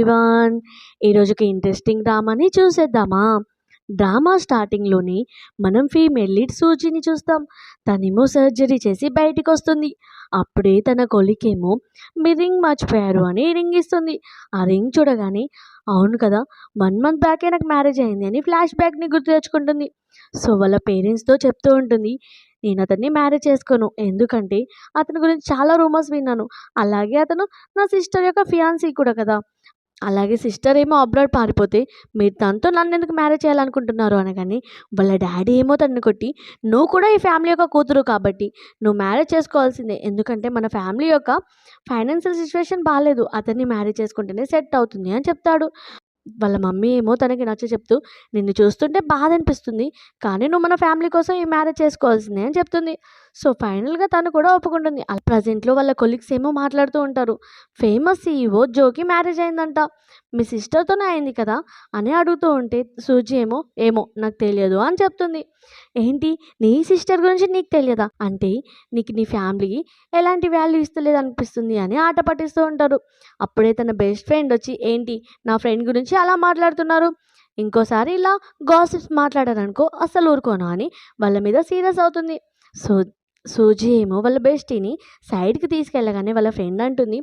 Everyone. ఈరోజుకి interesting డ్రామాని చూసేద్దామా? Drama స్టార్టింగ్‌లోని మనం female lead సూజీని చూస్తాం. తనేమో సర్జరీ చేసి బయటికొస్తుంది. అప్పుడే తన కొలీగేమో మీ రింగ్ మర్చిపోయారు అని రింగ్ ఇస్తుంది. ఆ రింగ్ చూడగానే అవును కదా! 1 మంత్ బ్యాకే నాకు మ్యారేజ్ అయింది అని ఫ్లాష్ బ్యాక్‌ని గుర్తు తెచ్చుకుంటుంది. సో, వాళ్ళ పేరెంట్స్‌తో చెప్తూ ఉంటుంది. నేను అతన్ని మ్యారేజ్ చేసుకోను. ఎందుకంటే అతని గురించి చాలా రూమర్స్ విన్నాను. అలాగే అతను నా సిస్టర్ యొక్క ఫియాన్సీ కూడా కదా! అలాగే సిస్టర్ ఏమో అబ్రాడ్ పారిపోతే మీరు తనతో నన్నెందుకు మ్యారేజ్ చేయాలనుకుంటున్నారు అనగానే వాళ్ళ డ్యాడీ ఏమో తనని కొట్టి నువ్వు కూడా ఈ ఫ్యామిలీ యొక్క కూతురు కాబట్టి నువ్వు మ్యారేజ్ చేసుకోవాల్సిందే. ఎందుకంటే మన ఫ్యామిలీ యొక్క ఫైనాన్షియల్ సిచ్యువేషన్ బాలేదు. అతన్ని మ్యారేజ్ చేసుకుంటేనే సెట్ అవుతుంది అని చెప్తాడు. వాళ్ళ మమ్మీ ఏమో తనకి నచ్చచెప్తూ నిన్ను చూస్తుంటే బాధ అనిపిస్తుంది. కానీ నువ్వు మన ఫ్యామిలీ కోసం ఈ మ్యారేజ్ చేసుకోవాల్సిందే అని చెప్తుంది. సో, ఫైనల్‌గా తను కూడా ఒప్పుకుంటుంది. ప్రెజెంట్‌లో వాళ్ళ కొలీగ్స్ ఏమో మాట్లాడుతూ ఉంటారు. ఫేమస్ సీఈఓ జోకి మ్యారేజ్ అయిందంట. మీ సిస్టర్‌తోనే అయింది కదా! అని అడుగుతూ ఉంటే సూజీ ఏమో నాకు తెలియదు అని చెప్తుంది. ఏంటి నీ సిస్టర్ గురించి నీకు తెలియదా? అంటే నీకు నీ ఫ్యామిలీ ఎలాంటి వాల్యూ ఇస్తలేదు అనిపిస్తుంది అని ఆట పట్టిస్తూ ఉంటారు. అప్పుడే తన బెస్ట్ ఫ్రెండ్ వచ్చి ఏంటి నా ఫ్రెండ్ గురించి అలా మాట్లాడుతున్నారు. ఇంకోసారి ఇలా గాసిప్స్ మాట్లాడారనుకో అస్సలు ఊరుకోను అని వాళ్ళ మీద సీరియస్ అవుతుంది. సో, సూజీ ఏమో వాళ్ళ బెస్టీని సైడ్‌కి తీసుకెళ్ళగానే వాళ్ళ ఫ్రెండ్ అంటుంది,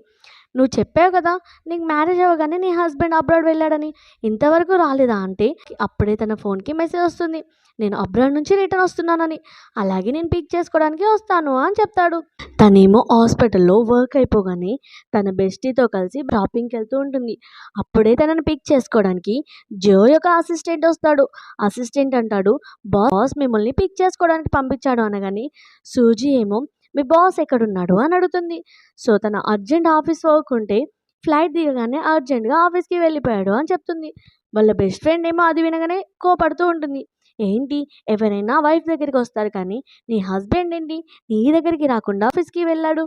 "నువ్వు చెప్పావు కదా! నీకు మ్యారేజ్ అవ్వగానే నీ హస్బెండ్ అబ్రాడ్ వెళ్ళాడని. ఇంతవరకు రాలేదా?" అంటే అప్పుడే తన ఫోన్‌కి మెసేజ్ వస్తుంది. నేను అబ్రాడ్ నుంచి రిటర్న్ వస్తున్నానని. అలాగే నేను పిక్ చేసుకోవడానికి వస్తాను అని చెప్తాడు. తనేమో హాస్పిటల్‌లో వర్క్ అయిపోగానే తన బెస్టీతో కలిసి షాపింగ్‌కి వెళ్తూ ఉంటుంది. అప్పుడే తనని పిక్ చేసుకోవడానికి జో యొక్క అసిస్టెంట్ వస్తాడు. అసిస్టెంట్ అంటాడు, "బాస్ మిమ్మల్ని పిక్ చేసుకోవడానికి పంపించాడు" అనగానే సూజీ ఏమో మీ బాస్ ఎక్కడున్నాడు అని అడుగుతుంది. సో, తన అర్జెంట్ ఆఫీస్ వర్క్ ఉంటే ఫ్లైట్ దిగగానే అర్జెంట్‌గా ఆఫీస్‌కి వెళ్ళిపోయాడు అని చెప్తుంది. వాళ్ళ బెస్ట్ ఫ్రెండ్ ఏమో అది వినగానే కోపడుతూ ఉంటుంది. ఏంటి ఎవరైనా వైఫ్ దగ్గరికి వస్తారు కానీ నీ హస్బెండ్ ఏంటి నీ దగ్గరికి రాకుండా ఆఫీస్‌కి వెళ్ళాడు.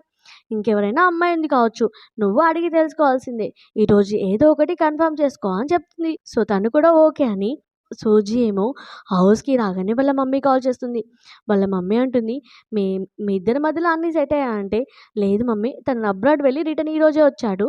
ఇంకెవరైనా అమ్మాయి ఉంది కావచ్చు. నువ్వు అడిగి తెలుసుకోవాల్సిందే. ఈరోజు ఏదో ఒకటి కన్ఫర్మ్ చేసుకో అని చెప్తుంది. సో, తను కూడా ఓకే అని సూజీ ఏమో హౌస్‌కి రాగానే వాళ్ళ మమ్మీ కాల్ చేస్తుంది. వాళ్ళ మమ్మీ అంటుంది, "మీ మీ ఇద్దరి మధ్యలో అన్నీ సెట్ అయ్యాయా?" అంటే, "లేదు మమ్మీ తను అబ్రాడ్ వెళ్ళి రిటర్న్ ఈరోజే వచ్చాడు"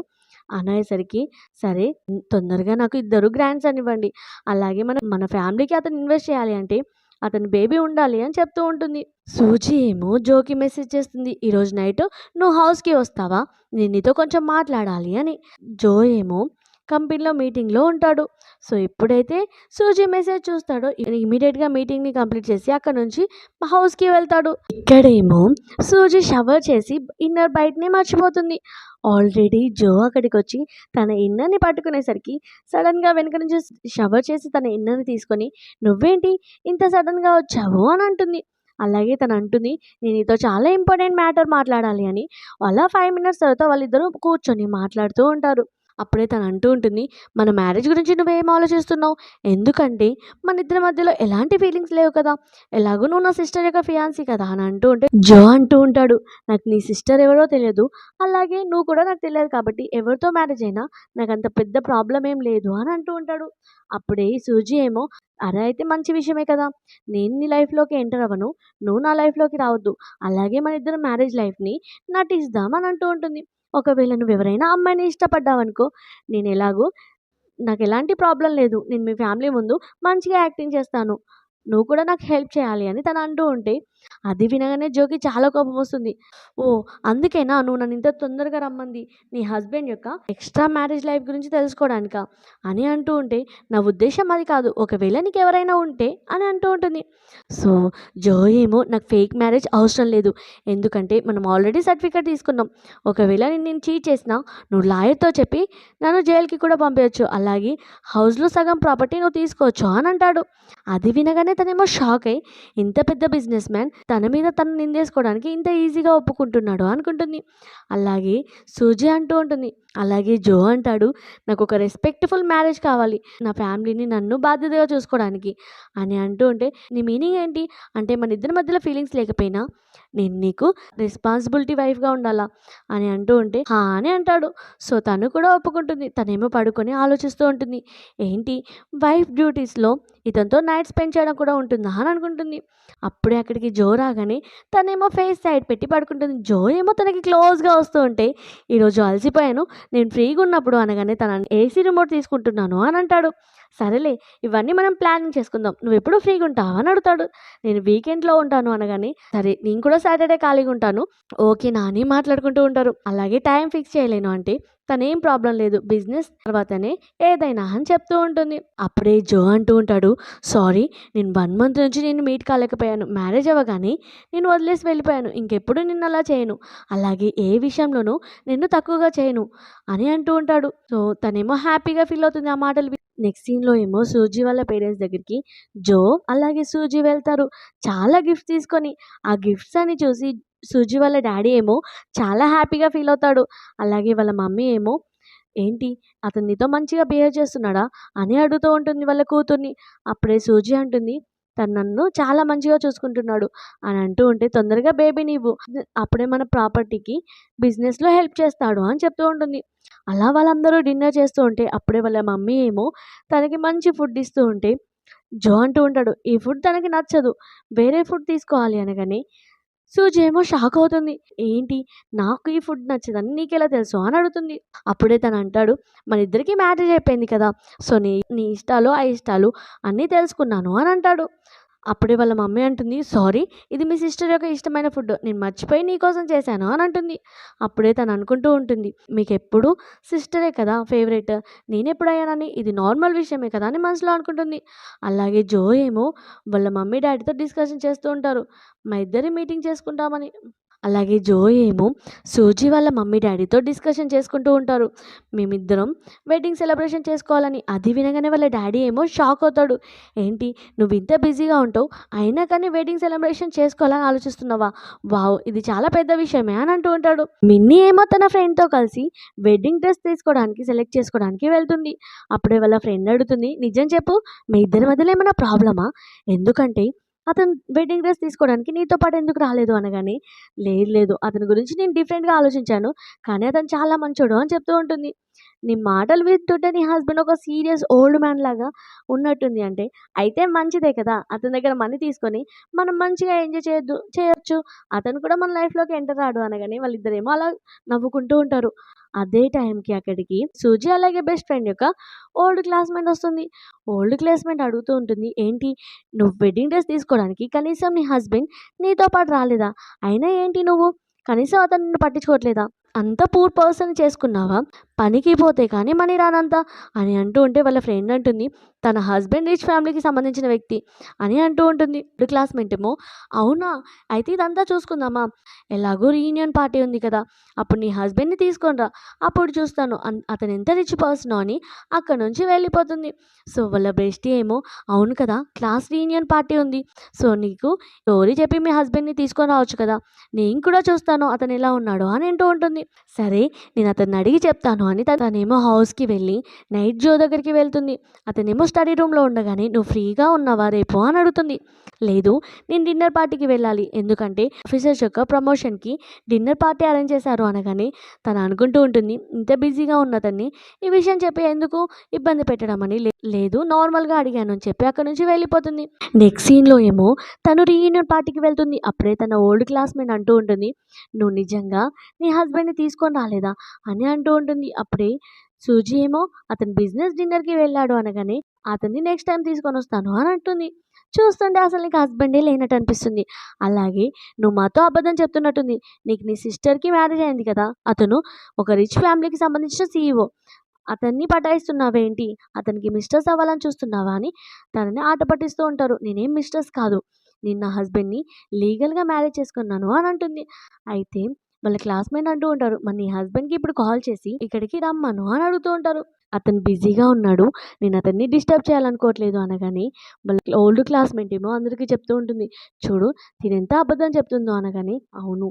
అనేసరికి, "సరే తొందరగా నాకు ఇద్దరు గ్రాండ్ సన్ ఇవ్వండి. అలాగే మన ఫ్యామిలీకి అతను ఇన్వెస్ట్ చేయాలి అంటే అతని బేబీ ఉండాలి" అని చెప్తూ ఉంటుంది. సూజీ ఏమో జోకి మెసేజ్ చేస్తుంది, "ఈరోజు నైట్ నువ్వు హౌస్‌కి వస్తావా? నేను నీతో కొంచెం మాట్లాడాలి" అని. జో ఏమో కంపెనీలో మీటింగ్‌లో ఉంటాడు. సో, ఎప్పుడైతే సూజీ మెసేజ్ చూస్తాడో ఇమ్మీడియేట్‌గా మీటింగ్‌ని కంప్లీట్ చేసి అక్కడి నుంచి హౌస్‌కి వెళ్తాడు. ఇక్కడేమో సూజీ షవర్ చేసి ఇన్నర్ బయటనే మర్చిపోతుంది. ఆల్రెడీ జో అక్కడికొచ్చి తన ఇన్నర్‌ని పట్టుకునేసరికి సడన్‌గా వెనక నుంచి షవర్ చేసి తన ఇన్నర్‌ని తీసుకొని "నువ్వేంటి ఇంత సడన్‌గా వచ్చావు" అని అంటుంది. అలాగే తను అంటుంది, "నేను నీతో చాలా ఇంపార్టెంట్ మ్యాటర్ మాట్లాడాలి" అని. అలా 5 మినిట్స్ తర్వాత వాళ్ళిద్దరూ కూర్చొని మాట్లాడుతూ ఉంటారు. అప్పుడే తను అంటూ ఉంటుంది, "మన మ్యారేజ్ గురించి నువ్వేం ఆలోచిస్తున్నావు? ఎందుకంటే మన ఇద్దరి మధ్యలో ఎలాంటి ఫీలింగ్స్ లేవు కదా! ఎలాగో నువ్వు నా సిస్టర్ యొక్క ఫియాన్సీ కదా" అని అంటూ ఉంటే జో అంటూ ఉంటాడు, "నాకు నీ సిస్టర్ ఎవరో తెలియదు. అలాగే నువ్వు కూడా నాకు తెలియదు కాబట్టి ఎవరితో మ్యారేజ్ అయినా నాకంత పెద్ద ప్రాబ్లమ్ ఏం లేదు" అని అంటూ ఉంటాడు. అప్పుడే సూజీ ఏమో, "అరే! అయితే మంచి విషయమే కదా! నేను నీ లైఫ్‌లోకి ఎంటర్ అవ్వను. నువ్వు నా లైఫ్‌లోకి రావద్దు. అలాగే మన ఇద్దరం మ్యారేజ్ లైఫ్‌ని నటిద్దాం" అని అంటూ ఉంటుంది. ఒకవేళ నువ్వెవరైనా అమ్మాయిని ఇష్టపడ్డావనుకో, నేనెలాగో నాకెలాంటి ప్రాబ్లమ్ లేదు. నేను మీ ఫ్యామిలీ ముందు మంచిగా యాక్టింగ్ చేస్తాను. నువ్వు కూడా నాకు హెల్ప్ చేయాలి అని తను అంటూ ఉంటే, అది వినగానే జోకి చాలా కోపమొస్తుంది. ఓహ్! అందుకేనా నువ్వు నన్ను ఇంత తొందరగా రమ్మంది? నీ హస్బెండ్ యొక్క ఎక్స్‌ట్రా మ్యారేజ్ లైఫ్ గురించి తెలుసుకోవడానికా? అని అంటూ ఉంటే, నా ఉద్దేశ్యం అది కాదు. ఒకవేళ నీకెవరైనా ఉంటే అని అంటూ ఉంటుంది. సో, జో ఏమో నాకు ఫేక్ మ్యారేజ్ అవసరం లేదు. ఎందుకంటే మనం ఆల్రెడీ సర్టిఫికేట్ తీసుకున్నాం. ఒకవేళ నేను చీట్ చేసినా నువ్వు లాయర్‌తో చెప్పి నన్ను జైలుకి కూడా పంపేయొచ్చు. అలాగే హౌస్‌లో సగం ప్రాపర్టీ నువ్వు తీసుకోవచ్చు అని అంటాడు. అది వినగానే తనేమో షాక్ అయ్యి ఇంత పెద్ద బిజినెస్ మ్యాన్ తన మీద తను నిందేసుకోవడానికి ఇంత ఈజీగా ఒప్పుకుంటున్నాడు అనుకుంటుంది. అలాగే సూజీ అంటూ ఉంటుంది. అలాగే జో అంటాడు, "నాకు ఒక రెస్పెక్ట్‌ఫుల్ మ్యారేజ్ కావాలి. నా ఫ్యామిలీని నన్ను బాధ్యతగా చూసుకోవడానికి" అని అంటూ ఉంటే, "నీ మీనింగ్ ఏంటి? అంటే మన ఇద్దరి మధ్యలో ఫీలింగ్స్ లేకపోయినా నేను నీకు రెస్పాన్సిబిలిటీ వైఫ్గా ఉండాలా అని అంటూ ఉంటే హా అని అంటాడు. సో తను కూడా ఒప్పుకుంటుంది. తనేమో పడుకొని ఆలోచిస్తూ ఉంటుంది. ఏంటి వైఫ్ డ్యూటీస్లో ఇతనితో నైట్ స్పెండ్ చేయడం కూడా ఉంటుందా అని అనుకుంటుంది. అప్పుడే అక్కడికి జో రాగానే తనేమో ఫేస్ సైడ్ పెట్టి పడుకుంటుంది. జో ఏమో తనకి క్లోజ్గా వస్తూ ఉంటే ఈరోజు అలసిపోయాను, నేను ఫ్రీగా ఉన్నప్పుడు అనగానే తన ఏసీ రిమోట్ తీసుకుంటున్నాను అని అంటాడు. సరేలే, ఇవన్నీ మనం ప్లానింగ్ చేసుకుందాం, నువ్వు ఎప్పుడు ఫ్రీగా ఉంటావా అని అడుగుతాడు. నేను వీకెండ్లో ఉంటాను అనగానే సరే నేను కూడా సాటర్డే ఖాళీగా ఉంటాను ఓకే నా అని మాట్లాడుకుంటూ ఉంటారు. అలాగే టైం ఫిక్స్ చేయలేను అంటే తనేం ప్రాబ్లం లేదు, బిజినెస్ తర్వాతనే ఏదైనా అని చెప్తూ ఉంటుంది. అప్పుడే జో అంటూ ఉంటాడు, సారీ నేను 1 మంత్ నుంచి నేను మీట్ కాలేకపోయాను, మ్యారేజ్ అవ్వగానే నేను వదిలేసి వెళ్ళిపోయాను, ఇంకెప్పుడు నిన్ను అలా చేయను, అలాగే ఏ విషయంలోనూ నిన్ను తక్కువగా చేయను అని అంటూ ఉంటాడు. సో తనేమో హ్యాపీగా ఫీల్ అవుతుంది ఆ మాటలు నెక్స్ట్ సీన్లో ఏమో సూజీ వాళ్ళ పేరెంట్స్ దగ్గరికి జో అలాగే సూజీ వెళ్తారు చాలా గిఫ్ట్స్ తీసుకొని. ఆ గిఫ్ట్స్ అని చూసి సూజీ వాళ్ళ డాడీ ఏమో చాలా హ్యాపీగా ఫీల్ అవుతాడు. అలాగే వాళ్ళ మమ్మీ ఏమో ఏంటి అతను నీతో మంచిగా బిహేవ్ చేస్తున్నాడా అని అడుగుతూ ఉంటుంది వాళ్ళ కూతుర్ని. అప్పుడే సూజీ అంటుంది తను నన్ను చాలా మంచిగా చూసుకుంటున్నాడు అని అంటూ ఉంటే తొందరగా బేబీని ఇవ్వు, అప్పుడే మన ప్రాపర్టీకి బిజినెస్లో హెల్ప్ చేస్తాడు అని చెప్తూ ఉంటుంది. అలా వాళ్ళందరూ డిన్నర్ చేస్తూ ఉంటే అప్పుడే వాళ్ళ మమ్మీ ఏమో తనకి మంచి ఫుడ్ ఇస్తూ ఉంటే జో అంటూ ఉంటాడు ఈ ఫుడ్ తనకి నచ్చదు, వేరే ఫుడ్ తీసుకోవాలి అనగానే సూజీ ఏమో షాక్ అవుతుంది. ఏంటి నాకు ఈ ఫుడ్ నచ్చదని నీకెలా తెలుసు అని అడుగుతుంది. అప్పుడే తను అంటాడు మన ఇద్దరికి మ్యారేజ్ అయిపోయింది కదా, సో నీ నీ ఇష్టాలు ఆ ఇష్టాలు అన్నీ తెలుసుకున్నాను అని అంటాడు. అప్పుడే వాళ్ళ మమ్మీ అంటుంది సారీ ఇది మీ సిస్టర్ యొక్క ఇష్టమైన ఫుడ్, నేను మర్చిపోయి నీకోసం చేశాను అని అంటుంది. అప్పుడే తను అనుకుంటూ ఉంటుంది మీకు ఎప్పుడు సిస్టరే కదా ఫేవరెట్, నేను ఎప్పుడు అయ్యానని ఇది నార్మల్ విషయమే కదా అని మనసులో అనుకుంటుంది. అలాగే జో ఏమో వాళ్ళ మమ్మీ డాడీతో డిస్కషన్ చేస్తూ ఉంటారు మా ఇద్దరి మీటింగ్ చేసుకుంటామని. అలాగే జో ఏమో సూజీ వాళ్ళ మమ్మీ డాడీతో డిస్కషన్ చేసుకుంటూ ఉంటారు మేమిద్దరం వెడ్డింగ్ సెలబ్రేషన్ చేసుకోవాలని. అది వినగానే వాళ్ళ డాడీ ఏమో షాక్ అవుతాడు. ఏంటి నువ్వు ఇంత బిజీగా ఉంటావు అయినా కానీ వెడ్డింగ్ సెలబ్రేషన్ చేసుకోవాలని ఆలోచిస్తున్నావా, వావ్ ఇది చాలా పెద్ద విషయమే అని అంటూ ఉంటాడు. మిన్నీ ఏమో తన ఫ్రెండ్తో కలిసి వెడ్డింగ్ డ్రెస్ తీసుకోవడానికి సెలెక్ట్ చేసుకోవడానికి వెళ్తుంది. అప్పుడే వాళ్ళ ఫ్రెండ్ అడుగుతుంది నిజం చెప్పు మీ ఇద్దరి మధ్యలో ఏమైనా ప్రాబ్లమా, ఎందుకంటే అతను వెడ్డింగ్ డ్రెస్ తీసుకోవడానికి నీతో పాటు ఎందుకు రాలేదు అనగానే లేదు లేదు అతని గురించి నేను డిఫరెంట్గా ఆలోచించాను కానీ అతను చాలా మంచోడు అని చెప్తూ ఉంటుంది. నీ మాటలు వింటుంటే నీ హస్బెండ్ ఒక సీరియస్ ఓల్డ్ మ్యాన్ లాగా ఉన్నట్టుంది అంటే అయితే మంచిదే కదా, అతని దగ్గర మనీ తీసుకొని మనం మంచిగా ఎంజాయ్ చేయొచ్చు, అతను కూడా మన లైఫ్లోకి ఎంటర్ రాడు అనగానే వాళ్ళిద్దరేమో అలా నవ్వుకుంటూ ఉంటారు. అదే టైంకి అక్కడికి సూజీ అలాగే బెస్ట్ ఫ్రెండ్ యొక్క ఓల్డ్ క్లాస్మేట్ వస్తుంది. ఓల్డ్ క్లాస్మేట్ అడుగుతూ ఉంటుంది ఏంటి నువ్వు వెడ్డింగ్ డ్రెస్ తీసుకోవడానికి కనీసం నీ హస్బెండ్ నీతో పాటు రాలేదా, అయినా ఏంటి నువ్వు కనీసం అతను నిన్ను పట్టించుకోవట్లేదా, అంత పూర్ పర్సన్ చేసుకున్నావా, పనికి పోతే కానీ మనీ రానంత అని అంటూ ఉంటే వాళ్ళ ఫ్రెండ్ అంటుంది తన హస్బెండ్ రిచ్ ఫ్యామిలీకి సంబంధించిన వ్యక్తి అని అంటూ ఉంటుంది. ఇప్పుడు క్లాస్మేట్ ఏమో అవునా అయితే ఇదంతా చూసుకుందామా, ఎలాగో రీయూనియన్ పార్టీ ఉంది కదా అప్పుడు నీ హస్బెండ్ని తీసుకొని రా అప్పుడు చూస్తాను అతను ఎంత రిచ్ పర్సనో అని అక్కడ నుంచి వెళ్ళిపోతుంది. సో వాళ్ళ బెస్టీ ఏమో అవును కదా క్లాస్ రీయూనియన్ పార్టీ ఉంది, సో నీకు స్టోరీ చెప్పి మీ హస్బెండ్ని తీసుకొని రావచ్చు కదా, నేను కూడా చూస్తాను అతను ఎలా ఉన్నాడో అని అంటూ ఉంటుంది. సరే నేను అతన్ని అడిగి చెప్తాను అని తనేమో హౌస్కి వెళ్ళి నైట్ జో దగ్గరికి వెళ్తుంది. అతనేమో స్టడీ రూమ్లో ఉండగానే నువ్వు ఫ్రీగా ఉన్నావా రేపు అని అడుగుతుంది. లేదు నేను డిన్నర్ పార్టీకి వెళ్ళాలి ఎందుకంటే ఆఫీసర్స్ యొక్క ప్రమోషన్కి డిన్నర్ పార్టీ అరేంజ్ చేశారు అనగానే తను అనుకుంటూ ఉంటుంది ఇంత బిజీగా ఉన్నతన్ని ఈ విషయం చెప్పి ఎందుకు ఇబ్బంది పెట్టడం అని. లేదు నార్మల్గా అడిగాను అని చెప్పి అక్కడ నుంచి వెళ్ళిపోతుంది. నెక్స్ట్ సీన్లో ఏమో తను రీయూనియన్ పార్టీకి వెళ్తుంది. అప్పుడే తన ఓల్డ్ క్లాస్మేట్ అంటూ ఉంటుంది నువ్వు నిజంగా నీ హస్బెండ్ని తీసుకొని రాలేదా అని అంటూ ఉంటుంది. అప్పుడే సూజీ ఏమో అతను బిజినెస్ డిన్నర్కి వెళ్ళాడు అనగానే అతన్ని నెక్స్ట్ టైం తీసుకొని వస్తాను అని అంటుంది. చూస్తుంటే అసలు నీకు హస్బెండే లేనట్టు అనిపిస్తుంది. అలాగే నువ్వు మాతో అబద్ధం చెప్తున్నట్టుంది, నీకు నీ సిస్టర్కి మ్యారేజ్ అయింది కదా, అతను ఒక రిచ్ ఫ్యామిలీకి సంబంధించిన సీఈఓ, అతన్ని పటాయిస్తున్నావేంటి, అతనికి మిస్టర్స్ అవ్వాలని చూస్తున్నావా అని తనని ఆట పట్టిస్తూ ఉంటారు. నేనేం మిస్టర్స్ కాదు, నేను నా హస్బెండ్ని లీగల్గా మ్యారేజ్ చేసుకున్నాను అని అంటుంది. అయితే వాళ్ళ క్లాస్మేట్ అంటూ ఉంటారు మరి నీ హస్బెండ్కి ఇప్పుడు కాల్ చేసి ఇక్కడికి రమ్మను అని అడుగుతూ ఉంటారు. అతను బిజీగా ఉన్నాడు నేను అతన్ని డిస్టర్బ్ చేయాలనుకోవట్లేదు అనగానే వాళ్ళ ఓల్డ్ క్లాస్మేట్ ఏమో అందరికీ చెప్తూ ఉంటుంది చూడు తిను ఎంత అబద్ధం చెప్తుందో అనగానే అవును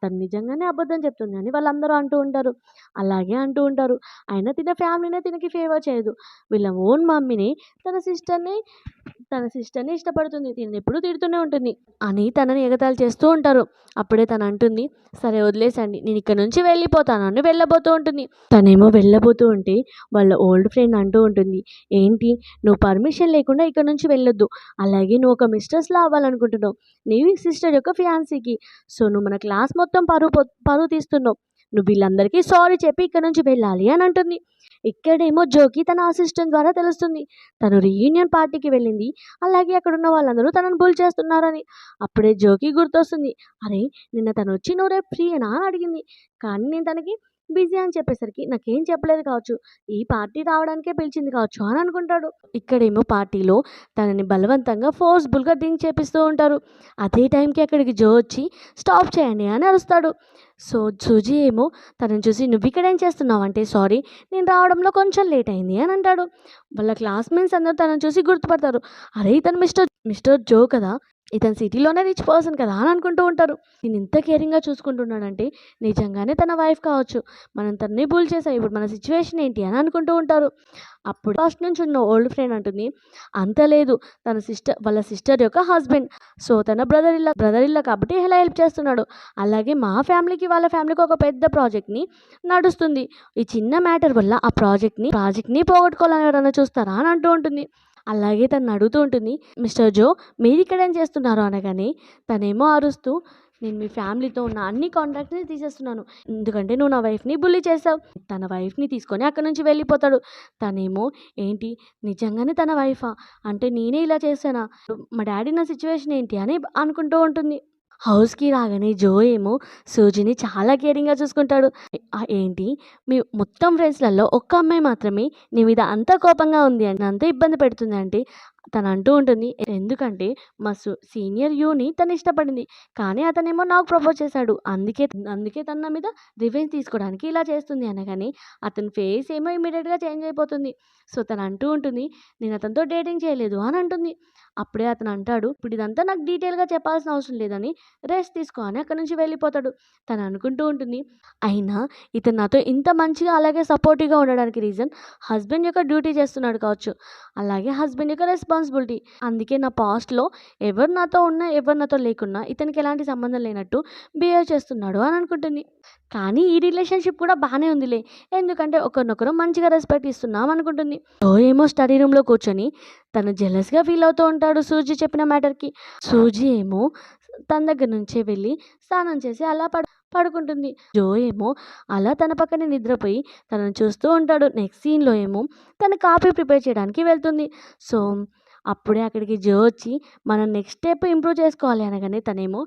తను నిజంగానే అబద్ధం చెప్తుంది అని వాళ్ళందరూ అంటూ ఉంటారు. అలాగే అంటూ ఉంటారు అయినా తిన ఫ్యామిలీనే తినకి ఫేవర్ చేయదు, వీళ్ళ ఓన్ మమ్మీని తన సిస్టర్ని తన సిస్టర్ని ఇష్టపడుతుంది, తిని ఎప్పుడు తిడుతూనే ఉంటుంది అని తనని ఎగతాళి చేస్తూ ఉంటారు. అప్పుడే తను అంటుంది, సరే వదిలేసండి, నేను ఇక్కడ నుంచి వెళ్ళిపోతాను అని వెళ్ళబోతూ ఉంటుంది. తనేమో వెళ్ళబోతూ ఉంటే వాళ్ళ ఓల్డ్ ఫ్రెండ్ అంటూ ఉంటుంది, ఏంటి నువ్వు పర్మిషన్ లేకుండా ఇక్కడ నుంచి వెళ్ళొద్దు, అలాగే నువ్వు ఒక మిస్టర్స్లా అవ్వాలనుకుంటున్నావు నీ సిస్టర్ యొక్క ఫియాన్సీకి, సో నువ్వు మన క్లాస్ మొత్తం పరువు తీస్తున్నావు, నువ్వు వీళ్ళందరికీ సారీ చెప్పి ఇక్కడ నుంచి వెళ్ళాలి అని అంటుంది. ఇక్కడేమో జోకి తన అసిస్టెంట్ ద్వారా తెలుస్తుంది తను రీయూనియన్ పార్టీకి వెళ్ళింది, అలాగే అక్కడ ఉన్న వాళ్ళందరూ తనను బుల్ చేస్తున్నారని. అప్పుడే జోకి గుర్తొస్తుంది, అరే నిన్న తను వచ్చి నువ్వు రేపు ఫ్రీయేనా అని అడిగింది, కానీ నేను తనకి బిజీ అని చెప్పేసరికి నాకేం చెప్పలేదు కావచ్చు, ఈ పార్టీ రావడానికే పిలిచింది కావచ్చు అని అనుకుంటాడు. ఇక్కడేమో పార్టీలో తనని బలవంతంగా ఫోర్స్ఫుల్గా డ్రింక్ చేపిస్తూ ఉంటారు. అదే టైంకి అక్కడికి జో వచ్చి స్టాప్ చేయండి అని అరుస్తాడు. సో సూజీ ఏమో తనని చూసి, నువ్వు ఇక్కడ ఏం చేస్తున్నావు అంటే, సారీ నేను రావడంలో కొంచెం లేట్ అయింది అని అంటాడు. వాళ్ళ క్లాస్మేట్స్ అందరూ తనని చూసి గుర్తుపడతారు, అరే ఇతను మిస్టర్ మిస్టర్ జో కదా, ఇతను సిటీలోనే రిచ్ పర్సన్ కదా అని అనుకుంటూ ఉంటారు. నేను ఇంత కేరింగ్గా చూసుకుంటున్నాడంటే నిజంగానే తన వైఫ్ కావచ్చు, మనం తనని బుల్ చేసాం, ఇప్పుడు మన సిచ్యువేషన్ ఏంటి అని అనుకుంటూ ఉంటారు. అప్పుడు ఫస్ట్ నుంచి ఉన్న ఓల్డ్ ఫ్రెండ్ అంటుంది, అంత లేదు, వాళ్ళ సిస్టర్ యొక్క హస్బెండ్, సో తన బ్రదర్ ఇల్లా కాబట్టి ఇలా హెల్ప్ చేస్తున్నాడు, అలాగే మా ఫ్యామిలీకి వాళ్ళ ఫ్యామిలీకి ఒక పెద్ద ప్రాజెక్ట్ని నడుస్తుంది, ఈ చిన్న మ్యాటర్ వల్ల ఆ ప్రాజెక్ట్ని పోగొట్టుకోవాలని ఎవరైనా చూస్తారా అని అంటూ ఉంటుంది. అలాగే తను అడుగుతూ ఉంటుంది, మిస్టర్ జో మీరు ఇక్కడ ఏం చేస్తున్నారు అనగానే తనేమో అరుస్తూ, నేను మీ ఫ్యామిలీతో ఉన్న అన్ని కాంటాక్ట్ని తీసేస్తున్నాను, ఎందుకంటే నువ్వు నా వైఫ్ని బుల్లి చేసావు. తన వైఫ్ని తీసుకొని అక్కడి నుంచి వెళ్ళిపోతాడు. తనేమో ఏంటి నిజంగానే తన వైఫా, అంటే నేనే ఇలా చేశానా, మా డాడీ నా సిచ్యువేషన్ ఏంటి అని అనుకుంటూ ఉంటుంది. హౌస్కి రాగానే జో ఏమో సూజిని చాలా కేరింగ్గా చూసుకుంటాడు. ఏంటి మీ మొత్తం ఫ్రెండ్స్లలో ఒక్క అమ్మాయి మాత్రమే నీ మీద అంత కోపంగా ఉంది అని అంత ఇబ్బంది పెడుతుంది అంటే తను అంటూ ఉంటుంది, ఎందుకంటే మా సీనియర్ యూని తను ఇష్టపడింది, కానీ అతనేమో నాకు ప్రపోజ్ చేశాడు, అందుకే తన నా మీద రివెంజ్ తీసుకోవడానికి ఇలా చేస్తుంది అనగానే అతని ఫేస్ ఏమో ఇమీడియట్గా చేంజ్ అయిపోతుంది. సో తను అంటూ ఉంటుంది, నేను అతనితో డేటింగ్ చేయలేదు అని అంటుంది. అప్పుడే అతను అంటాడు, ఇప్పుడు ఇదంతా నాకు డీటెయిల్గా చెప్పాల్సిన అవసరం లేదని రెస్ట్ తీసుకో అని అక్కడి నుంచి వెళ్ళిపోతాడు. తను అనుకుంటూ ఉంటుంది, అయినా ఇతను నాతో ఇంత మంచిగా అలాగే సపోర్టివ్గా ఉండడానికి రీజన్ హస్బెండ్ యొక్క డ్యూటీ చేస్తున్నాడు కావచ్చు, అలాగే హస్బెండ్ యొక్క రెస్పాన్సిబిలిటీ, అందుకే నా పాస్ట్లో ఎవరు నాతో ఉన్నా ఎవరు నాతో లేకున్నా ఇతనికి ఎలాంటి సంబంధం లేనట్టు బిహేవ్ చేస్తున్నాడు అని అనుకుంటుంది. కానీ ఈ రిలేషన్షిప్ కూడా బాగానే ఉందిలే, ఎందుకంటే ఒకరినొకరు మంచిగా రెస్పెక్ట్ ఇస్తున్నాం అనుకుంటుంది. ఓ ఏమో స్టడీ రూమ్లో కూర్చొని తను జెలస్గా ఫీల్ అవుతూ ఉంటాడు సూజీ చెప్పిన మ్యాటర్కి. సూజీ ఏమో తన దగ్గర నుంచే వెళ్ళి స్నానం చేసి అలా పడుకుంటుంది. జో ఏమో అలా తన పక్కనే నిద్రపోయి తనను చూస్తూ ఉంటాడు. నెక్స్ట్ సీన్లో ఏమో తను కాఫీ ప్రిపేర్ చేయడానికి వెళ్తుంది. సో అప్పుడే అక్కడికి జో వచ్చి మనం నెక్స్ట్ స్టెప్ ఇంప్రూవ్ చేసుకోవాలి అనగానే తనేమో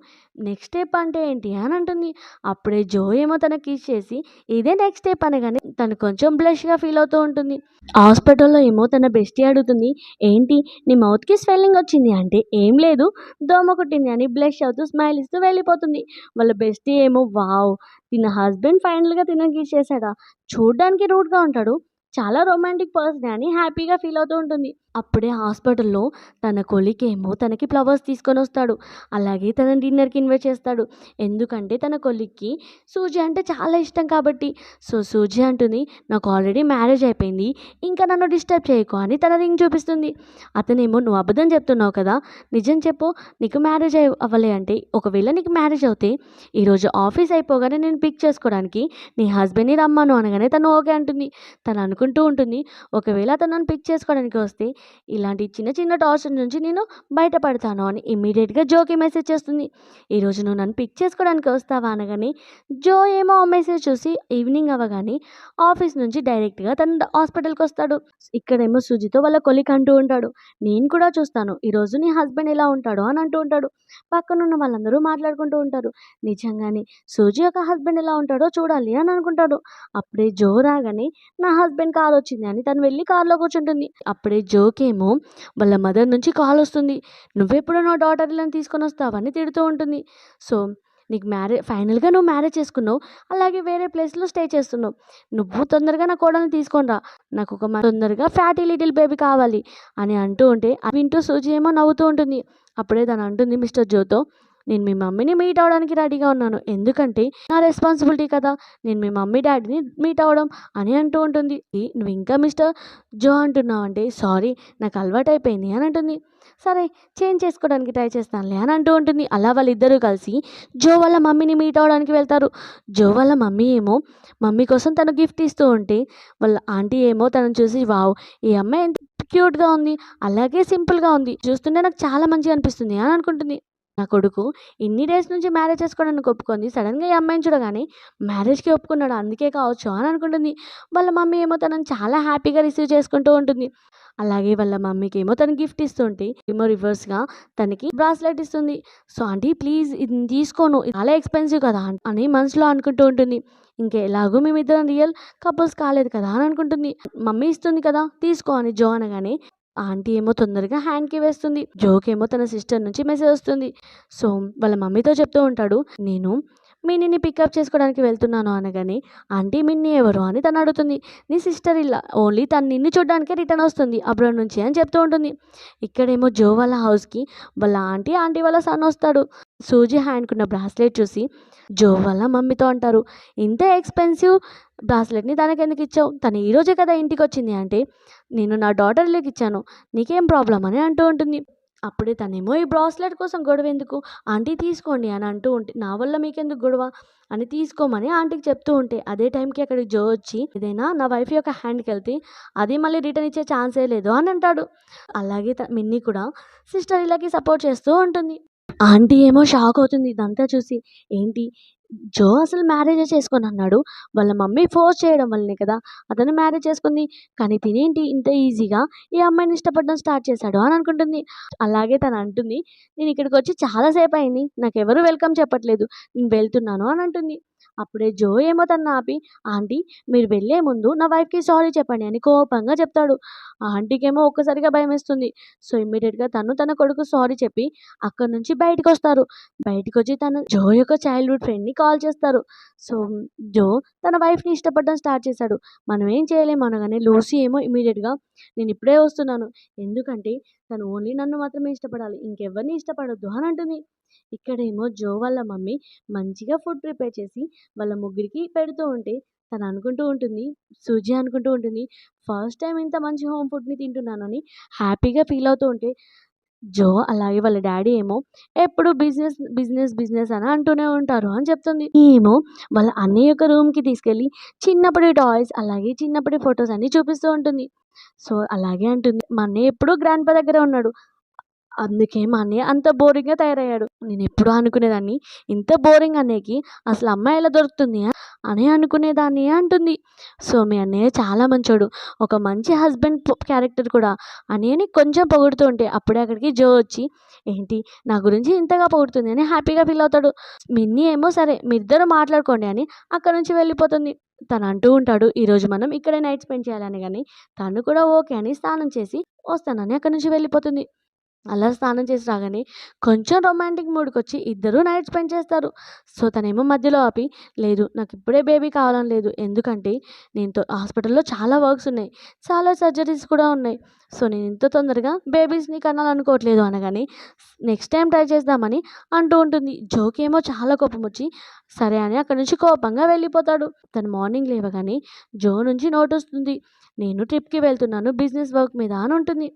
నెక్స్ట్ స్టెప్ అంటే ఏంటి అని అంటుంది. అప్పుడే జో ఏమో తనకి కిస్ చేసి ఇదే నెక్స్ట్ స్టెప్ అనగానే తను కొంచెం బ్లష్గా ఫీల్ అవుతూ ఉంటుంది. హాస్పిటల్లో ఏమో తన బెస్టీ అడుగుతుంది, ఏంటి నీ మౌత్కి స్వెల్లింగ్ వచ్చింది అంటే, ఏం లేదు దోమ కుట్టింది అని బ్లష్ అవుతూ స్మైల్ ఇస్తూ వెళ్ళిపోతుంది. వాళ్ళ బెస్టీ ఏమో, వావ్ తిన హస్బెండ్ ఫైనల్గా తినకి కిస్ చేశాడా, చూడ్డానికి రూడ్గా ఉంటాడు, చాలా రొమాంటిక్ పర్సన్ అని హ్యాపీగా ఫీల్ అవుతూ ఉంటుంది. అప్పుడే హాస్పిటల్లో తన కొలీగ్ ఏమో తనకి ఫ్లవర్స్ తీసుకొని వస్తాడు, అలాగే తన డిన్నర్కి ఇన్వైట్ చేస్తాడు, ఎందుకంటే తన కొలీగ్కి సూజీ అంటే చాలా ఇష్టం కాబట్టి. సో సూజీ అంటుంది, నాకు ఆల్రెడీ మ్యారేజ్ అయిపోయింది, ఇంకా నన్ను డిస్టర్బ్ చేయకు అని తన రింగ్ చూపిస్తుంది. అతనేమో, నువ్వు అబద్ధం చెప్తున్నావు కదా, నిజం చెప్పు, నీకు మ్యారేజ్ అవ్వలే అంటే, ఒకవేళ నీకు మ్యారేజ్ అవుతే ఈరోజు ఆఫీస్ అయిపోగానే నేను పిక్ చేసుకోవడానికి నీ హస్బెండ్ని రమ్మను అనగానే తను ఓకే అంటుంది. తను అనుకుంటూ ఉంటుంది, ఒకవేళ తను నన్ను పిక్ చేసుకోవడానికి వస్తే ఇలాంటి చిన్న చిన్న టార్చర్ నుంచి నేను బయటపడతాను అని ఇమ్మీడియట్గా జోకి మెసేజ్ చేస్తుంది. ఈరోజు నువ్వు నన్ను పిక్ చేసుకోవడానికి వస్తావా అనగానే జో ఏమో ఆ మెసేజ్ చూసి ఈవినింగ్ అవ్వగానే ఆఫీస్ నుంచి డైరెక్ట్గా తన హాస్పిటల్కి వస్తాడు. ఇక్కడేమో సుజితో వాళ్ళ కొలిక్ అంటూ ఉంటాడు, నేను కూడా చూస్తాను ఈరోజు నీ హస్బెండ్ ఎలా ఉంటాడో అని అంటూ ఉంటాడు. పక్కనున్న వాళ్ళందరూ మాట్లాడుకుంటూ ఉంటారు, నిజంగానే సూజీ యొక్క హస్బెండ్ ఎలా ఉంటాడో చూడాలి అని అనుకుంటాడు. అప్పుడే జో రాగానే నా హస్బెండ్ కార్ వచ్చింది అని తను వెళ్ళి కార్లో కూర్చుంటుంది. అప్పుడే జోకేమో వాళ్ళ మదర్ నుంచి కాల్ వస్తుంది, నువ్వెప్పుడు నా డాటర్లను తీసుకొని వస్తావని తిడుతూ ఉంటుంది. సో నీకు ఫైనల్గా నువ్వు మ్యారేజ్ చేసుకున్నావు, అలాగే వేరే ప్లేస్లో స్టే చేస్తున్నావు, నువ్వు తొందరగా నా కోడల్ని తీసుకొని రా, నాకు తొందరగా ఫ్యాటీ లిటిల్ బేబీ కావాలి అని అంటూ ఉంటే వింటూ సూజీ ఏమో నవ్వుతూ ఉంటుంది. అప్పుడే తను అంటుంది మిస్టర్ జోతో, నేను మీ మమ్మీని మీట్ అవ్వడానికి రెడీగా ఉన్నాను. ఎందుకంటే నా రెస్పాన్సిబిలిటీ కదా! నేను మీ మమ్మీ, డ్యాడీని మీట్ అవ్వడం" అని అంటూ ఉంటుంది. "నువ్వు ఇంకా మిస్టర్ జో అంటున్నావంటే సారీ నాకు అలవాటైపోయింది" అని అంటుంది. "సరే చేంజ్ చేసుకోవడానికి ట్రై చేస్తానులే" అని అంటూ ఉంటుంది. అలా వాళ్ళిద్దరూ కలిసి జో వాళ్ళ మమ్మీని మీట్ అవ్వడానికి వెళ్తారు. జో వాళ్ళ మమ్మీ ఏమో మమ్మీ కోసం తను గిఫ్ట్ ఇస్తూ ఉంటే, వాళ్ళ ఆంటీ ఏమో తనని చూసి వావ్! ఈ అమ్మాయి ఎంత క్యూట్‌గా ఉంది. అలాగే సింపుల్‌గా ఉంది. చూస్తుంటే నాకు చాలా మంచిగా అనిపిస్తుంది అని అనుకుంటుంది. నా కొడుకు ఇన్ని డేస్ నుంచి మ్యారేజ్ చేసుకోవడానికి ఒప్పుకుంది. సడెన్‌గా ఈ అమ్మాయిని చూడగానే మ్యారేజ్‌కి ఒప్పుకున్నాడు. అందుకే కావచ్చు అని అనుకుంటుంది. వాళ్ళ మమ్మీ ఏమో తనని చాలా హ్యాపీగా రిసీవ్ చేసుకుంటూ ఉంటుంది. అలాగే వాళ్ళ మమ్మీకేమో తను గిఫ్ట్ ఇస్తుంటే ఏమో రివర్స్‌గా తనకి బ్రాస్లెట్ ఇస్తుంది. సో, ఆంటీ ప్లీజ్ ఇది తీసుకోను. ఇది చాలా ఎక్స్‌పెన్సివ్ కదా! అని మనసులో అనుకుంటూ ఉంటుంది. ఎలాగో మేమిద్దరం రియల్ కపుల్స్ కాలేదు కదా! అని అనుకుంటుంది. మమ్మీ ఇస్తుంది కదా! తీసుకో అని జో అనగానే ఆంటీ ఏమో తొందరగా హ్యాండ్‌కి వేస్తుంది. జోకేమో తన సిస్టర్ నుంచి మెసేజ్ వస్తుంది. సో, వాళ్ళ మమ్మీతో చెప్తూ ఉంటాడు. నేను మిన్నీని పికప్ చేసుకోవడానికి వెళ్తున్నాను అనగానే, ఆంటీ మిన్నీ ఎవరు అని తను అడుగుతుంది. నీ సిస్టర్ ఇలా ఓన్లీ తను నిన్ను చూడడానికే రిటర్న్ వస్తుంది అబ్రాడ్ నుంచి అని చెప్తూ ఉంటుంది. ఇక్కడేమో జో వాళ్ళ హౌస్‌కి వాళ్ళ ఆంటీ, ఆంటీ వాళ్ళ సన్ వస్తాడు. సూజీ హ్యాండ్‌కున్న బ్రాస్లెట్ చూసి జో వాళ్ళ మమ్మీతో అంటారు. ఇంత ఎక్స్‌పెన్సివ్ బ్రాస్లెట్‌ని తనకెందుకు ఇచ్చావు? తను ఈరోజే కదా ఇంటికొచ్చింది అంటే, నేను నా డాటర్‌లకి ఇచ్చాను. నీకేం ప్రాబ్లమ్ అని అంటూ ఉంటుంది. అప్పుడే తనేమో ఈ బ్రాస్లెట్ కోసం గొడవెందుకు? ఆంటీ తీసుకోండి అని అంటూ ఉంటే, నా వల్ల మీకెందుకు గొడవ? అని తీసుకోమని ఆంటీకి చెప్తూ ఉంటే, అదే టైంకి అక్కడికి జో వచ్చి, ఏదైనా నా వైఫ్ యొక్క హ్యాండ్‌కెళ్తే అది మళ్ళీ రిటర్న్ ఇచ్చే ఛాన్సే లేదు అని అంటాడు. అలాగే మిన్నీ కూడా సిస్టర్ ఇలాకి సపోర్ట్ చేస్తూ ఉంటుంది. ఆంటీ ఏమో షాక్ అవుతుంది ఇదంతా చూసి. ఏంటి జో అసలు మ్యారేజే చేసుకోనన్నాడు. వాళ్ళ మమ్మీ ఫోర్స్ చేయడం వల్లనే కదా అతను మ్యారేజ్ చేసుకుంది. కానీ తినేంటి ఇంత ఈజీగా ఈ అమ్మాయిని ఇష్టపడడం స్టార్ట్ చేశాడు అని అనుకుంటుంది. అలాగే తను అంటుంది, "నేను ఇక్కడికొచ్చి చాలా సేపయింది. నాకెవరు వెల్కమ్ చెప్పట్లేదు. నేను వెళ్తున్నాను" అని అంటుంది. అప్పుడే జో ఏమో తనని ఆపి, "ఆంటీ మీరు వెళ్ళే ముందు నా వైఫ్‌కి సారీ చెప్పండి" అని కోపంగా చెప్తాడు. ఆ ఆంటీకేమో ఒక్కసారిగా భయమేస్తుంది. సో, ఇమ్మీడియేట్‌గా తన కొడుకు సారీ చెప్పి అక్కడి నుంచి బయటికొస్తారు. బయటికొచ్చి తను జో యొక్క చైల్డ్‌హుడ్ ఫ్రెండ్‌ని కాల్ చేస్తారు. సో, జో తన వైఫ్‌ని ఇష్టపడడం స్టార్ట్ చేశాడు. మనం ఏం చేయలేం అనగానే లూసీ ఏమో ఇమ్మీడియేట్‌గా నేనిప్పుడే వస్తున్నాను. ఎందుకంటే తను ఓన్లీ నన్ను మాత్రమే ఇష్టపడాలి. ఇంకెవ్వరిని ఇష్టపడొద్దు అని అంటుంది. ఇక్కడేమో జో వాళ్ళ మమ్మీ మంచిగా ఫుడ్ ప్రిపేర్ చేసి వాళ్ళ ముగ్గురికి పెడుతూ ఉంటే తను అనుకుంటూ ఉంటుంది, సూజీ అనుకుంటూ ఉంటుంది, ఫస్ట్ టైమ్ ఇంత మంచి హోమ్ ఫుడ్‌ని తింటున్నానని హ్యాపీగా ఫీల్ అవుతూ ఉంటే జో అలాగే వాళ్ళ డ్యాడీ ఏమో ఎప్పుడు బిజినెస్, బిజినెస్, బిజినెస్ అని అంటూనే ఉంటారు అని చెప్తుంది. ఏమో వాళ్ళ అన్నయ్య యొక్క రూమ్‌కి తీసుకెళ్ళి చిన్నప్పటి టాయ్స్ అలాగే చిన్నప్పటి ఫోటోస్ అన్నీ చూపిస్తూ ఉంటుంది. సో, అలాగే అంటుంది, "మా అన్నయ్య ఎప్పుడు గ్రాండ్‌పా దగ్గరే ఉన్నాడు. అందుకే మా అన్నయ్య అంత బోరింగ్‌గా తయారయ్యాడు. నేనెప్పుడూ అనుకునేదాన్ని ఇంత బోరింగ్ అన్నయ్యకి అసలు అమ్మాయి ఎలా దొరుకుతుంది అని అనుకునేదాన్ని" అంటుంది. సో, మీ అన్నయ్య చాలా మంచోడు. ఒక మంచి హస్బెండ్ క్యారెక్టర్ కూడా అన్నయ్యని కొంచెం పొగుడుతూ ఉంటే అప్పుడే అక్కడికి జో వచ్చి, "ఏంటి నా గురించి ఇంతగా పొగుడుతుంది" అని హ్యాపీగా ఫీల్ అవుతాడు. మిన్నీ ఏమో సరే మీరిద్దరూ మాట్లాడుకోండి అని అక్కడి నుంచి వెళ్ళిపోతుంది. తను అంటూ ఉంటాడు, "ఈరోజు మనం ఇక్కడే నైట్ స్పెండ్ చేయాలి" అనగానే తను కూడా ఓకే అని స్నానం చేసి వస్తానని అక్కడి నుంచి వెళ్ళిపోతుంది. అలా స్నానం చేసి రాగానే కొంచెం రొమాంటిక్ మూడ్‌కొచ్చి ఇద్దరూ నైట్ స్పెండ్ చేస్తారు. సో, తనేమో మధ్యలో ఆపి, "లేదు నాకిప్పుడే బేబీ కావాలని లేదు. ఎందుకంటే నేను హాస్పిటల్‌లో చాలా వర్క్స్ ఉన్నాయి. చాలా సర్జరీస్ కూడా ఉన్నాయి. సో, నేను ఇంత తొందరగా బేబీస్‌ని కనాలనుకోవట్లేదు" అనగానే నెక్స్ట్ టైమ్ ట్రై చేద్దామని అంటూ ఉంటుంది. జోకేమో చాలా కోపమొచ్చి సరే అని అక్కడి నుంచి కోపంగా వెళ్ళిపోతాడు. తను మార్నింగ్ లేవగానే జో నుంచి నోటొస్తుంది. "నేను ట్రిప్‌కి వెళ్తున్నాను బిజినెస్ వర్క్ మీద" అని ఉంటుంది.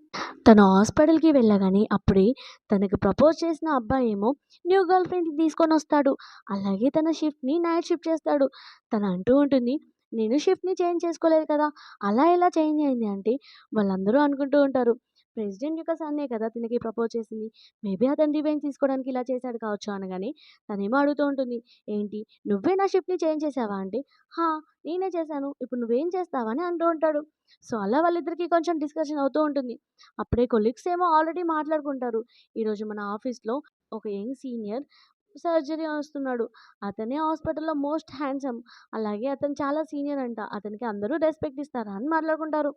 తను హాస్పిటల్‌కి వెళ్ళగానే అప్పుడే తనకు ప్రపోజ్ చేసిన అబ్బాయేమో న్యూ గర్ల్ ఫ్రెండ్‌ని తీసుకొనొస్తాడు. అలాగే తన షిఫ్ట్‌ని నైట్ షిఫ్ట్ చేస్తాడు. తను అంటూ ఉంటుంది, "నేను షిఫ్ట్‌ని చేంజ్ చేసుకోలేదు కదా! అలా ఎలా చేంజ్ అయింది" అంటే వాళ్ళందరూ అనుకుంటూ ఉంటారు, ప్రెసిడెంట్ యొక్క సన్నే కదా తినకి ప్రపోజ్ చేసింది. మేబీ అతను రివెంజ్ తీసుకోవడానికి ఇలా చేశాడు కావచ్చు అనగానే తనేమో అడుగుతూ ఉంటుంది, "ఏంటి నువ్వే నా షిఫ్ట్‌ని చేంజ్ చేశావా?" అంటే, "హా! నేనే చేశాను. ఇప్పుడు నువ్వేం చేస్తావు?" అని అంటూ ఉంటాడు. సో, అలా వాళ్ళిద్దరికీ కొంచెం డిస్కషన్ అవుతూ ఉంటుంది. అప్పుడే కొలీగ్స్ ఏమో ఆల్రెడీ మాట్లాడుకుంటారు. ఈరోజు మన ఆఫీస్‌లో ఒక యంగ్ సీనియర్ సర్జరీ వస్తున్నాడు. అతనే హాస్పిటల్‌లో మోస్ట్ హ్యాండ్సమ్. అలాగే అతను చాలా సీనియర్ అంట. అతనికి అందరూ రెస్పెక్ట్ ఇస్తారా అని మాట్లాడుకుంటారు.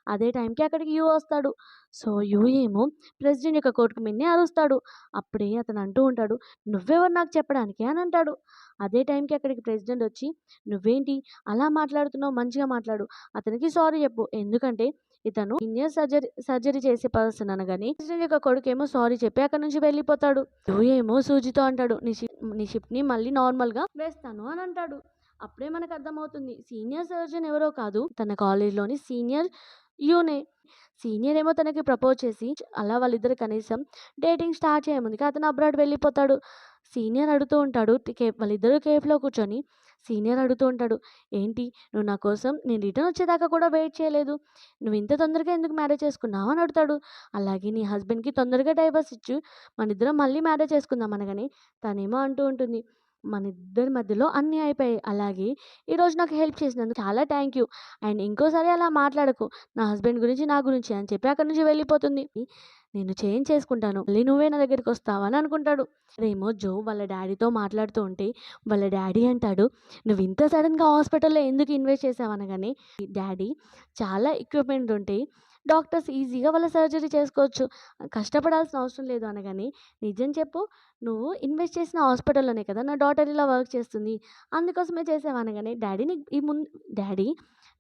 అదే టైంకి అక్కడికి యూ వస్తాడు. సో, యూ ఏమో ప్రెసిడెంట్ యొక్క కొడుకు మీదనే అరుస్తాడు. అప్పుడే అతను అంటూ ఉంటాడు, "నువ్వెవరు నాకు చెప్పడానికి" అని అంటాడు. అదే టైంకి అక్కడికి ప్రెసిడెంట్ వచ్చి, "నువ్వేంటి అలా మాట్లాడుతున్నావు? మంచిగా మాట్లాడు. అతనికి సారీ చెప్పు. ఎందుకంటే ఇతను సీనియర్ సర్జరీ చేసే పర్సన్" అనగానే ప్రెసిడెంట్ యొక్క కొడుకేమో సారీ చెప్పి అక్కడి నుంచి వెళ్ళిపోతాడు. యూ ఏమో సూజితో అంటాడు, నీ షిప్‌ని మళ్ళీ నార్మల్‌గా వేస్తాను" అని అంటాడు. అప్పుడే మనకు అర్థమవుతుంది సీనియర్ సర్జన్ ఎవరో కాదు, తన కాలేజ్‌లోని సీనియర్ యూనే. సీనియర్ ఏమో తనకి ప్రపోజ్ చేసి అలా వాళ్ళిద్దరు కనీసం డేటింగ్ స్టార్ట్ చేయే ముందుకే అతను అబ్రాడ్ వెళ్ళిపోతాడు. సీనియర్ అడుగుతూ ఉంటాడు, వాళ్ళిద్దరూ కేఫ్‌లో కూర్చొని సీనియర్ అడుగుతూ ఉంటాడు, "ఏంటి నువ్వు నా కోసం నేను రిటర్న్ వచ్చేదాకా కూడా వెయిట్ చేయలేదు. నువ్వు ఇంత తొందరగా ఎందుకు మ్యారేజ్ చేసుకున్నావు" అని అడుగుతాడు. అలాగే నీ హస్బెండ్‌కి తొందరగా డైవర్స్ ఇచ్చు, మనిద్దరం మళ్ళీ మ్యారేజ్ చేసుకుందాం అనగానే తనేమో అంటూ ఉంటుంది, "మనిద్దరి మధ్యలో అన్నీ అయిపోయాయి. అలాగే ఈరోజు నాకు హెల్ప్ చేసినందుకు చాలా థ్యాంక్ యూ. అండ్ ఇంకోసారి అలా మాట్లాడకు నా హస్బెండ్ గురించి, నా గురించి" అని చెప్పి అక్కడి నుంచి వెళ్ళిపోతుంది. "నేను చేంజ్ చేసుకుంటాను. మళ్ళీ నువ్వే నా దగ్గరికి వస్తావా" అని అనుకుంటాడు. ఇక్కడేమో జో వాళ్ళ డాడీతో మాట్లాడుతూ ఉంటే వాళ్ళ డాడీ అంటాడు, "నువ్వు ఇంత సడన్‌గా హాస్పిటల్‌లో ఎందుకు ఇన్వెస్ట్ చేసావు" అనగానే, డాడీ చాలా ఎక్విప్‌మెంట్ ఉంటాయి. డాక్టర్స్ ఈజీగా వాళ్ళ సర్జరీ చేసుకోవచ్చు. కష్టపడాల్సిన అవసరం లేదు అనగానే, "నిజం చెప్పు, నువ్వు ఇన్వెస్ట్ చేసిన హాస్పిటల్‌లోనే కదా నా డాటర్ ఇలా వర్క్ చేస్తుంది. అందుకోసమే చేసావా" అనగానే, డాడీ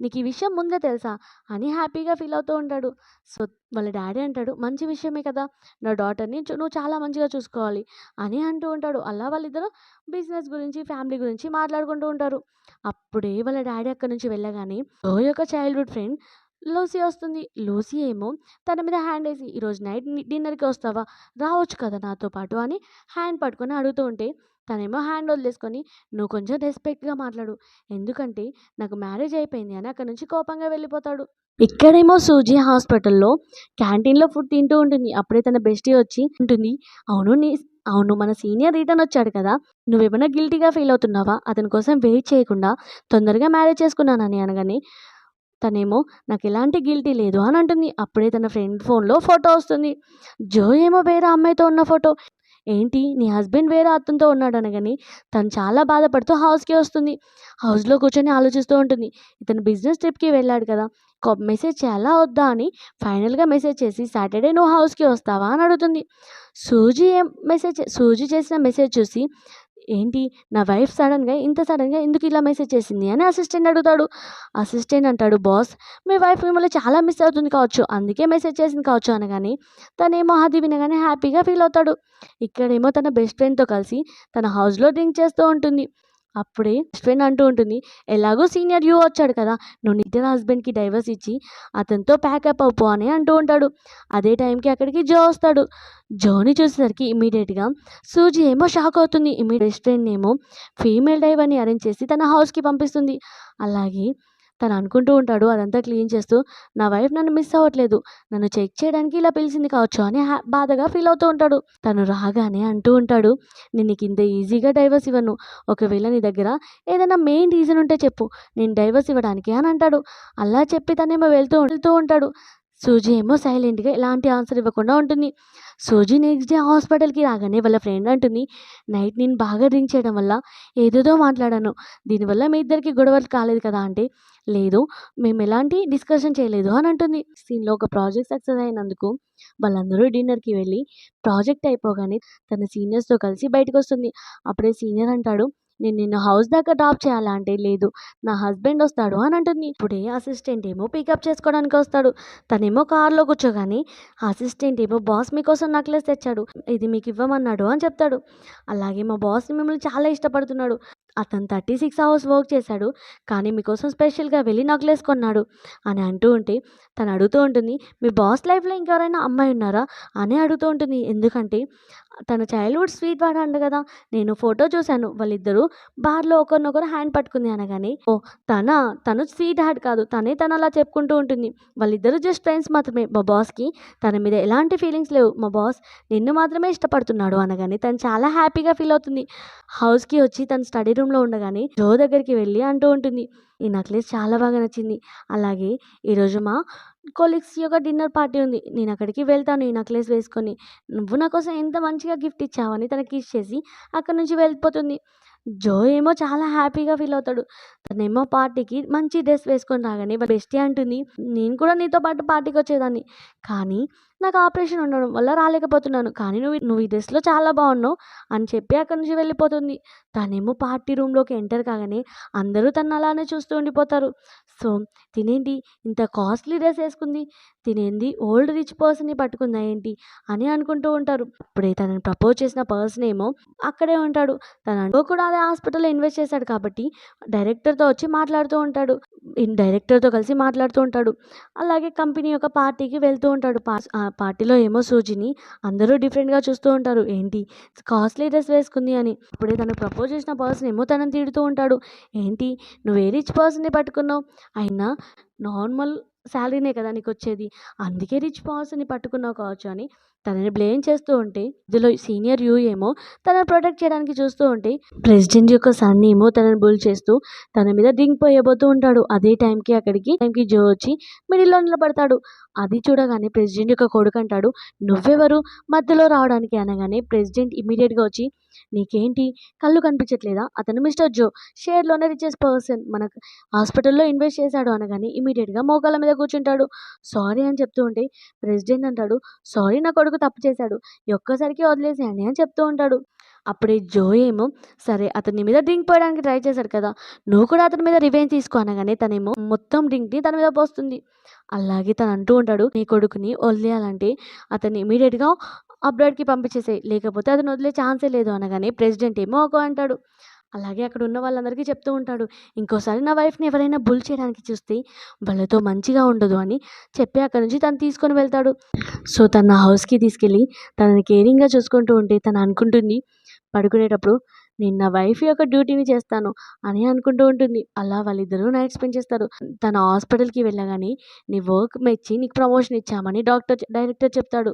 నీకు ఈ విషయం ముందే తెలుసా" అని హ్యాపీగా ఫీల్ అవుతూ ఉంటాడు. సో, వాళ్ళ డాడీ అంటాడు, "మంచి విషయమే కదా! నా డాటర్‌ని నువ్వు చాలా మంచిగా చూసుకోవాలి" అని అంటూ ఉంటాడు. అలా వాళ్ళిద్దరూ బిజినెస్ గురించి, ఫ్యామిలీ గురించి మాట్లాడుకుంటూ ఉంటారు. అప్పుడే వాళ్ళ డాడీ అక్కడి నుంచి వెళ్ళగానే జో యొక్క చైల్డ్‌హుడ్ ఫ్రెండ్ లూసీ వస్తుంది. లూసీ ఏమో తన మీద హ్యాండ్ ఏసి, "ఈరోజు నైట్ డిన్నర్‌కి వస్తావా? రావచ్చు కదా నాతో పాటు" అని హ్యాండ్ పట్టుకొని అడుగుతూ ఉంటే తనేమో హ్యాండ్ వదిలేసుకొని, "నువ్వు కొంచెం రెస్పెక్ట్‌గా మాట్లాడు. ఎందుకంటే నాకు మ్యారేజ్ అయిపోయింది" అని అక్కడి నుంచి కోపంగా వెళ్ళిపోతాడు. ఇక్కడేమో సూజీ హాస్పిటల్‌లో క్యాంటీన్‌లో ఫుడ్ తింటూ ఉంటుంది. అప్పుడే తన బెస్టీ వచ్చి ఉంటుంది, అవును మన సీనియర్ రిటర్న్ వచ్చాడు కదా! నువ్వేమైనా గిల్టీగా ఫీల్ అవుతున్నావా? అతని కోసం వెయిట్ చేయకుండా తొందరగా మ్యారేజ్ చేసుకున్నానని" అనగానే తనేమో, "నాకెలాంటి గిల్టీ లేదు" అని అంటుంది. అప్పుడే తన ఫ్రెండ్ ఫోన్‌లో ఫోటో వస్తుంది. జో ఏమో వేరే అమ్మాయితో ఉన్న ఫోటో. "ఏంటి నీ హస్బెండ్ వేరే అతనితో ఉన్నాడు" అనగానే తను చాలా బాధపడుతూ హౌస్‌కి వస్తుంది. హౌస్‌లో కూర్చొని ఆలోచిస్తూ ఉంటుంది. ఇతను బిజినెస్ ట్రిప్‌కి వెళ్ళాడు కదా! మెసేజ్ చేయాలా వద్దా అని ఫైనల్‌గా మెసేజ్ చేసి, "సాటర్‌డే నువ్వు హౌస్‌కి వస్తావా" అని అడుగుతుంది. సూజీ చేసిన మెసేజ్ చూసి, "ఏంటి నా వైఫ్ ఇంత సడన్‌గా ఎందుకు ఇలా మెసేజ్ చేసింది" అని అసిస్టెంట్ అడుగుతాడు. అసిస్టెంట్ అంటాడు, "బాస్ మీ వైఫ్ మిమ్మల్ని చాలా మిస్ అవుతుంది కావచ్చు. అందుకే మెసేజ్ చేసింది కావచ్చు" అనగానే తనేమో అది వినగానే హ్యాపీగా ఫీల్ అవుతాడు. ఇక్కడేమో తన బెస్ట్ ఫ్రెండ్‌తో కలిసి తన హౌస్‌లో డ్రింక్ చేస్తూ ఉంటుంది. అప్పుడే బెస్ట్ ఫ్రెండ్ అంటూ ఉంటుంది, "ఎలాగో సీనియర్ యూ వచ్చాడు కదా! నువ్వు నీ ఇద్దరు హస్బెండ్‌కి డైవర్స్ ఇచ్చి అతనితో ప్యాకప్ అవ్వు" అని అంటూ ఉంటాడు. అదే టైంకి అక్కడికి జో వస్తాడు. జోని చూసేసరికి ఇమ్మీడియేట్‌గా సూజీ ఏమో షాక్ అవుతుంది. బెస్ట్ ఫ్రెండ్ ఏమో ఫీమేల్ డైవర్‌ని అరేంజ్ చేసి తన హౌస్‌కి పంపిస్తుంది. అలాగే తను అనుకుంటూ ఉంటాడు అదంతా క్లీన్ చేస్తూ, "నా వైఫ్ నన్ను మిస్ అవ్వట్లేదు. నన్ను చెక్ చేయడానికి ఇలా పిలిచింది కావచ్చు" అని బాధగా ఫీల్ అవుతూ ఉంటాడు. తను రాగానే అంటూ ఉంటాడు, "నేను నీకు ఇంత ఈజీగా డైవర్స్ ఇవ్వను. ఒకవేళ నీ దగ్గర ఏదైనా మెయిన్ రీజన్ ఉంటే చెప్పు, నేను డైవర్స్ ఇవ్వడానికి" అని అంటాడు. అలా చెప్పి తనేమో వెళ్తూ ఉంటాడు. సూజీ ఏమో సైలెంట్‌గా ఎలాంటి ఆన్సర్ ఇవ్వకుండా ఉంటుంది. సూజీ నెక్స్ట్ డే హాస్పిటల్‌కి రాగానే వాళ్ళ ఫ్రెండ్ అంటుంది, "నైట్ నేను బాగా డ్రింక్ చేయడం వల్ల ఏదేదో మాట్లాడాను. దీనివల్ల మీ ఇద్దరికి గొడవలు కాలేదు కదా" అంటే, "లేదు మేము ఎలాంటి డిస్కషన్ చేయలేదు" అని అంటుంది. సీన్‌లో ఒక ప్రాజెక్ట్ సక్సెస్ అయినందుకు వాళ్ళందరూ డిన్నర్‌కి వెళ్ళి ప్రాజెక్ట్ అయిపోగానే తన సీనియర్స్‌తో కలిసి బయటకొస్తుంది. అప్పుడే సీనియర్ అంటాడు, "నేను నిన్ను హౌస్ దాకా డ్రాప్ చేయాలా" అంటే, "లేదు నా హస్బెండ్ వస్తాడు" అని అంటుంది. ఇప్పుడే అసిస్టెంట్ ఏమో పికప్ చేసుకోవడానికి వస్తాడు. తనేమో కార్‌లో కూర్చోగానే అసిస్టెంట్ ఏమో, "బాస్ మీకోసం నెక్లెస్ తెచ్చాడు. ఇది మీకు ఇవ్వమన్నాడు" అని చెప్తాడు. అలాగే, "మా బాస్ మిమ్మల్ని చాలా ఇష్టపడుతున్నాడు. అతను 36 అవర్స్ వర్క్ చేశాడు. కానీ మీకోసం స్పెషల్‌గా వెళ్ళి నెక్లెస్ కొన్నాడు" అని అంటూ ఉంటే తను అడుగుతూ ఉంటుంది, "మీ బాస్ లైఫ్‌లో ఇంకెవరైనా అమ్మాయి ఉన్నారా" అని అడుగుతూ ఉంటుంది. ఎందుకంటే తన చైల్డ్‌హుడ్ స్వీట్ వాడు అంట కదా! నేను ఫోటో చూశాను. వాళ్ళిద్దరూ బార్‌లో ఒకరినొకరు హ్యాండ్ పట్టుకుంది అనగానే, "ఓహ్! తను స్వీట్ హార్ట్ కాదు. తను అలా చెప్పుకుంటూ ఉంటుంది. వాళ్ళిద్దరూ జస్ట్ ఫ్రెండ్స్ మాత్రమే. మా బాస్‌కి తన మీద ఎలాంటి ఫీలింగ్స్ లేవు. మా బాస్ నిన్ను మాత్రమే ఇష్టపడుతున్నాడు" అనగానే తను చాలా హ్యాపీగా ఫీల్ అవుతుంది. హౌస్‌కి వచ్చి తను స్టడీ రూమ్‌లో ఉండగానే జో దగ్గరికి వెళ్ళి అంటూ ఉంటుంది, "ఈ నెక్లెస్ చాలా బాగా నచ్చింది. అలాగే ఈరోజు మా కొలీగ్స్ యొక్క డిన్నర్ పార్టీ ఉంది. నేనక్కడికి వెళ్తాను ఈ నెక్లెస్ వేసుకొని. నువ్వు నా కోసం ఎంత మంచిగా గిఫ్ట్ ఇచ్చావని తనకి కిస్ చేసి అక్కడి నుంచి వెళ్ళిపోతుంది. జో ఏమో చాలా హ్యాపీగా ఫీల్ అవుతాడు. తనేమో పార్టీకి మంచి డ్రెస్ వేసుకొని రాగానే వాళ్ళ బెస్టీ అంటుంది, నేను కూడా నీతో పాటు పార్టీకి వచ్చేదాన్ని. కానీ నాకు ఆపరేషన్ ఉండడం వల్ల రాలేకపోతున్నాను. కానీ నువ్వు ఈ డ్రెస్‌లో చాలా బాగున్నావు అని చెప్పి అక్కడి నుంచి వెళ్ళిపోతుంది. తనేమో పార్టీ రూమ్‌లోకి ఎంటర్ కాగానే అందరూ తనని అలానే చూస్తూ ఉండిపోతారు. సో, తినేంటి ఇంత కాస్ట్‌లీ డ్రెస్ ఏసుకుంది. తినేంది ఓల్డ్ రిచ్ పర్సన్‌ని పట్టుకుందా ఏంటి అని అనుకుంటూ ఉంటారు. అప్పుడే తనని ప్రపోజ్ చేసిన పర్సన్ ఏమో అక్కడే ఉంటాడు. తను కూడా అదే హాస్పిటల్‌లో ఇన్వెస్ట్ చేశాడు కాబట్టి డైరెక్టర్‌తో వచ్చి మాట్లాడుతూ ఉంటాడు. డైరెక్టర్‌తో కలిసి మాట్లాడుతూ ఉంటాడు. అలాగే కంపెనీ యొక్క పార్టీకి వెళ్తూ ఉంటాడు. ఆ పార్టీలో ఏమో సూజిని అందరూ డిఫరెంట్‌గా చూస్తూ ఉంటారు. ఏంటి కాస్ట్‌లీ డ్రెస్ వేసుకుంది అని. అప్పుడే తనకు ప్రపోజ్ చేసిన పర్సన్ ఏమో తనని తిడుతూ ఉంటాడు. ఏంటి నువ్వు ఏ రిచ్ పర్సన్‌ని పట్టుకున్నావు? అయినా నార్మల్ సాలరీనే కదా నీకొచ్చేది. అందుకే రిచ్ పర్సన్‌ని పట్టుకున్నావు కావచ్చు అని తనని బ్లేమ్ చేస్తూ ఉంటే, ఇందులో సీనియర్ యూ ఏమో తనని ప్రొటెక్ట్ చేయడానికి చూస్తూ ఉంటే, ప్రెసిడెంట్ యొక్క సన్ ఏమో తనని బుల్ చేస్తూ తన మీద డ్రింక్ పోయబోతూ ఉంటాడు. అదే టైంకి జో వచ్చి మిడిల్‌లో నిలబడతాడు. అది చూడగానే ప్రెసిడెంట్ యొక్క కొడుకు అంటాడు, "నువ్వెవరు మధ్యలో రావడానికి?" అనగానే ప్రెసిడెంట్ ఇమ్మీడియేట్‌గా వచ్చి, "నీకేంటి కళ్ళు కనిపించట్లేదా? అతను మిస్టర్ జో. షేర్‌లోనే రిచెస్ట్ పర్సన్. మన హాస్పిటల్‌లో ఇన్వెస్ట్ చేశాడు" అనగానే ఇమ్మీడియేట్‌గా మోకాళ్ళ మీద కూర్చుంటాడు. సారీ అని చెప్తూ ఉంటే ప్రెసిడెంట్ అంటాడు, "సారీ నా కొడుకు తప్పు చేశాడు. ఈ ఒక్కసారికి వదిలేసేయండి" అని చెప్తూ ఉంటాడు. అప్పుడే జో ఏమో, "సరే అతని మీద డ్రింక్ పోయడానికి ట్రై చేశాడు కదా! నువ్వు కూడా అతని మీద రివెంజ్ తీసుకో" అనగానే తనేమో మొత్తం డ్రింక్‌ని తన మీద పోస్తుంది. అలాగే తను అంటూ ఉంటాడు, "నీ కొడుకుని వదిలేయాలంటే అతన్ని ఇమ్మీడియేట్‌గా అబ్రాడ్‌కి పంపించేసేయి. లేకపోతే అతను వదిలే ఛాన్సే లేదు" అనగానే ప్రెసిడెంట్ ఏమో ఓకే అంటాడు. అలాగే అక్కడ ఉన్న వాళ్ళందరికీ చెప్తూ ఉంటాడు, "ఇంకోసారి నా వైఫ్‌ని ఎవరైనా బుల్ చేయడానికి చూస్తే వాళ్ళతో మంచిగా ఉండదు" అని చెప్పి అక్కడి నుంచి తను తీసుకొని వెళ్తాడు. సో, తన హౌస్‌కి తీసుకెళ్ళి తనని కేరింగ్‌గా చూసుకుంటూ ఉంటే తను అనుకుంటుంది పడుకునేటప్పుడు, నేను నా వైఫ్ యొక్క డ్యూటీని చేస్తాను అని అనుకుంటూ ఉంటుంది. అలా వాళ్ళిద్దరూ నైట్ స్పెండ్ చేస్తారు. తను హాస్పిటల్‌కి వెళ్ళగానే నీ వర్క్ మెచ్చి నీకు ప్రమోషన్ ఇచ్చామని డైరెక్టర్ చెప్తాడు.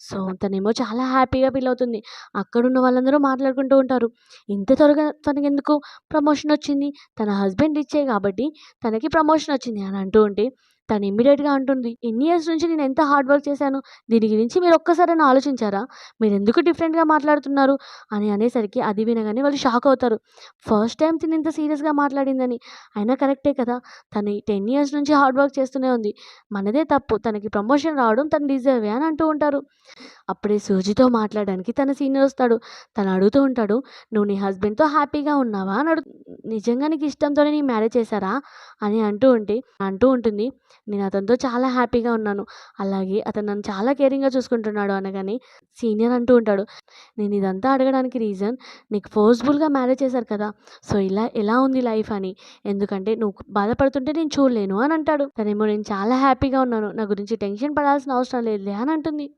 సో, తనేమో చాలా హ్యాపీగా ఫీల్ అవుతుంది. అక్కడున్న వాళ్ళందరూ మాట్లాడుకుంటూ ఉంటారు. ఇంత త్వరగా తనకెందుకు ప్రమోషన్ వచ్చింది? తన హస్బెండ్ రిచ్చే కాబట్టి తనకి ప్రమోషన్ వచ్చింది అని అంటూ ఉంటే తను ఇమ్మీడియేట్‌గా అంటుంది, "ఇన్ని ఇయర్స్ నుంచి నేను ఎంత హార్డ్ వర్క్ చేశాను. దీని గురించి మీరు ఒక్కసారైనా ఆలోచించారా? మీరెందుకు డిఫరెంట్‌గా మాట్లాడుతున్నారు?" అని అనేసరికి అది వినగానే వాళ్ళు షాక్ అవుతారు. ఫస్ట్ టైమ్ తిను ఇంత సీరియస్‌గా మాట్లాడిందని. అయినా కరెక్టే కదా! తను 10 ఇయర్స్ నుంచి హార్డ్ వర్క్ చేస్తూనే ఉంది. మనదే తప్పు. తనకి ప్రమోషన్ రావడం తను డిజర్వే అని అంటూ ఉంటారు. అప్పుడే సూజితో మాట్లాడడానికి తన సీనియర్ వస్తాడు. తను అడుగుతూ ఉంటాడు, "నువ్వు నీ హస్బెండ్‌తో హ్యాపీగా ఉన్నావా?" అని "నిజంగా నీకు ఇష్టంతోనే నీ మ్యారేజ్ చేశారా?" అని అంటూ ఉంటుంది, "నేను అతనితో చాలా హ్యాపీగా ఉన్నాను. అలాగే అతను నన్ను చాలా కేరింగ్‌గా చూసుకుంటున్నాడు" అనగానే సీనియర్ అంటూ ఉంటాడు, "నేను ఇదంతా అడగడానికి రీజన్ నీకు ఫోర్స్‌బుల్‌గా మ్యారేజ్ చేశారు కదా! సో, ఇలా ఎలా ఉంది లైఫ్ అని. ఎందుకంటే నువ్వు బాధపడుతుంటే నేను చూడలేను" అని అంటాడు. తనేమో, "నేను చాలా హ్యాపీగా ఉన్నాను. నా గురించి టెన్షన్ పడాల్సిన అవసరం లేదులే" అని అంటుంది.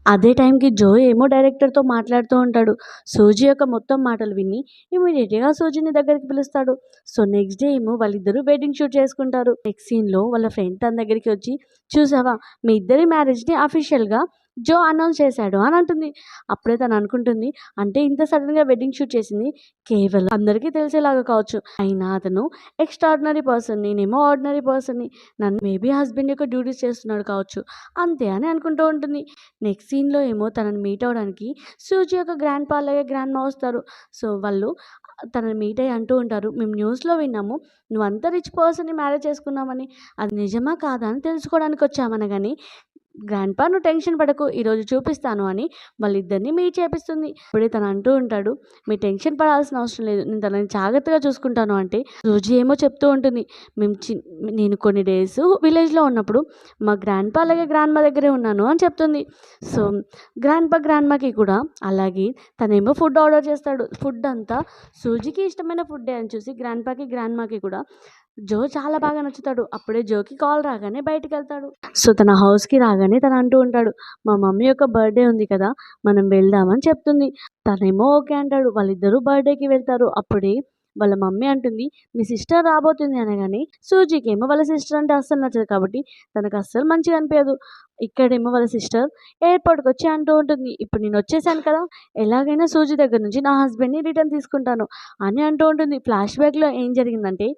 అదే టైంకి జో ఏమో డైరెక్టర్‌తో మాట్లాడుతూ ఉంటాడు. సూజీ యొక్క మొత్తం మాటలు విని ఇమ్మీడియేట్‌గా సూజీని దగ్గరికి పిలుస్తాడు. సో, నెక్స్ట్ డే ఏమో వాళ్ళిద్దరూ వెడ్డింగ్ షూట్ చేసుకుంటారు. నెక్స్ట్ సీన్‌లో వాళ్ళ ఫ్రెండ్ తన దగ్గరికి వచ్చి, "చూసావా మీ ఇద్దరి మ్యారేజ్‌ని అఫీషియల్‌గా జో అనౌన్స్ చేశాడు" అని అంటుంది. అప్పుడే తను అనుకుంటుంది, అంటే ఇంత సడెన్‌గా వెడ్డింగ్ షూట్ చేసింది కేవలం అందరికీ తెలిసేలాగా కావచ్చు. అయినా అతను ఎక్స్ట్రార్డినరీ పర్సన్. నేనేమో ఆర్డినరీ పర్సన్‌ని. నన్ను మేబీ హస్బెండ్ యొక్క డ్యూటీస్ చేస్తున్నాడు కావచ్చు. అంతే అని అనుకుంటూ ఉంటుంది. నెక్స్ట్ సీన్‌లో ఏమో తనని మీట్ అవ్వడానికి సూజీ యొక్క గ్రాండ్ పా అలాగే గ్రాండ్ మా వస్తారు. సో, వాళ్ళు తనని మీట్ అయ్యి అంటూ ఉంటారు, "మేము న్యూస్‌లో విన్నాము. నువ్వంత రిచ్ పర్సన్‌ని మ్యారేజ్ చేసుకున్నావని. అది నిజమా కాదా అని తెలుసుకోవడానికి వచ్చాము" అనగానే, "గ్రాండ్‌పా నువ్వు టెన్షన్ పడకు. ఈరోజు చూపిస్తాను" అని వాళ్ళిద్దరిని మీట్ చేపిస్తుంది. అప్పుడే తను అంటూ ఉంటాడు, "మీరు టెన్షన్ పడాల్సిన అవసరం లేదు. నేను తనని జాగ్రత్తగా చూసుకుంటాను" అంటే సూజీ ఏమో చెప్తూ ఉంటుంది, "మేము నేను కొన్ని డేస్ విలేజ్‌లో ఉన్నప్పుడు మా గ్రాండ్‌పా అలాగే గ్రాండ్‌మా దగ్గరే ఉన్నాను" అని చెప్తుంది. సో, గ్రాండ్‌మాకి కూడా అలాగే తనేమో ఫుడ్ ఆర్డర్ చేస్తాడు. ఫుడ్ అంతా సూజీకి ఇష్టమైన ఫుడ్డే అని చూసి గ్రాండ్‌మాకి కూడా జో చాలా బాగా నచ్చుతాడు. అప్పుడే జోకి కాల్ రాగానే బయటికెళ్తాడు. సో, తన హౌస్‌కి రాగానే తను అంటూ ఉంటాడు, "మా మమ్మీ యొక్క బర్త్‌డే ఉంది కదా! మనం వెళ్దాం" అని చెప్తుంది. తనేమో ఓకే అంటాడు. వాళ్ళిద్దరూ బర్త్‌డేకి వెళ్తారు. అప్పుడే వాళ్ళ మమ్మీ అంటుంది, "మీ సిస్టర్ రాబోతుంది" అనగానే సూజీకేమో వాళ్ళ సిస్టర్ అంటే అస్సలు నచ్చదు కాబట్టి తనకు అస్సలు మంచిగా అనిపియదు. ఇక్కడేమో వాళ్ళ సిస్టర్ ఎయిర్‌పోర్ట్‌కొచ్చి అంటూ ఉంటుంది, "ఇప్పుడు నేనొచ్చేసాను కదా! ఎలాగైనా సూజీ దగ్గర నుంచి నా హస్బెండ్‌ని రిటర్న్ తీసుకుంటాను" అని అంటూ ఉంటుంది. ఫ్లాష్ బ్యాక్‌లో ఏం జరిగిందంటే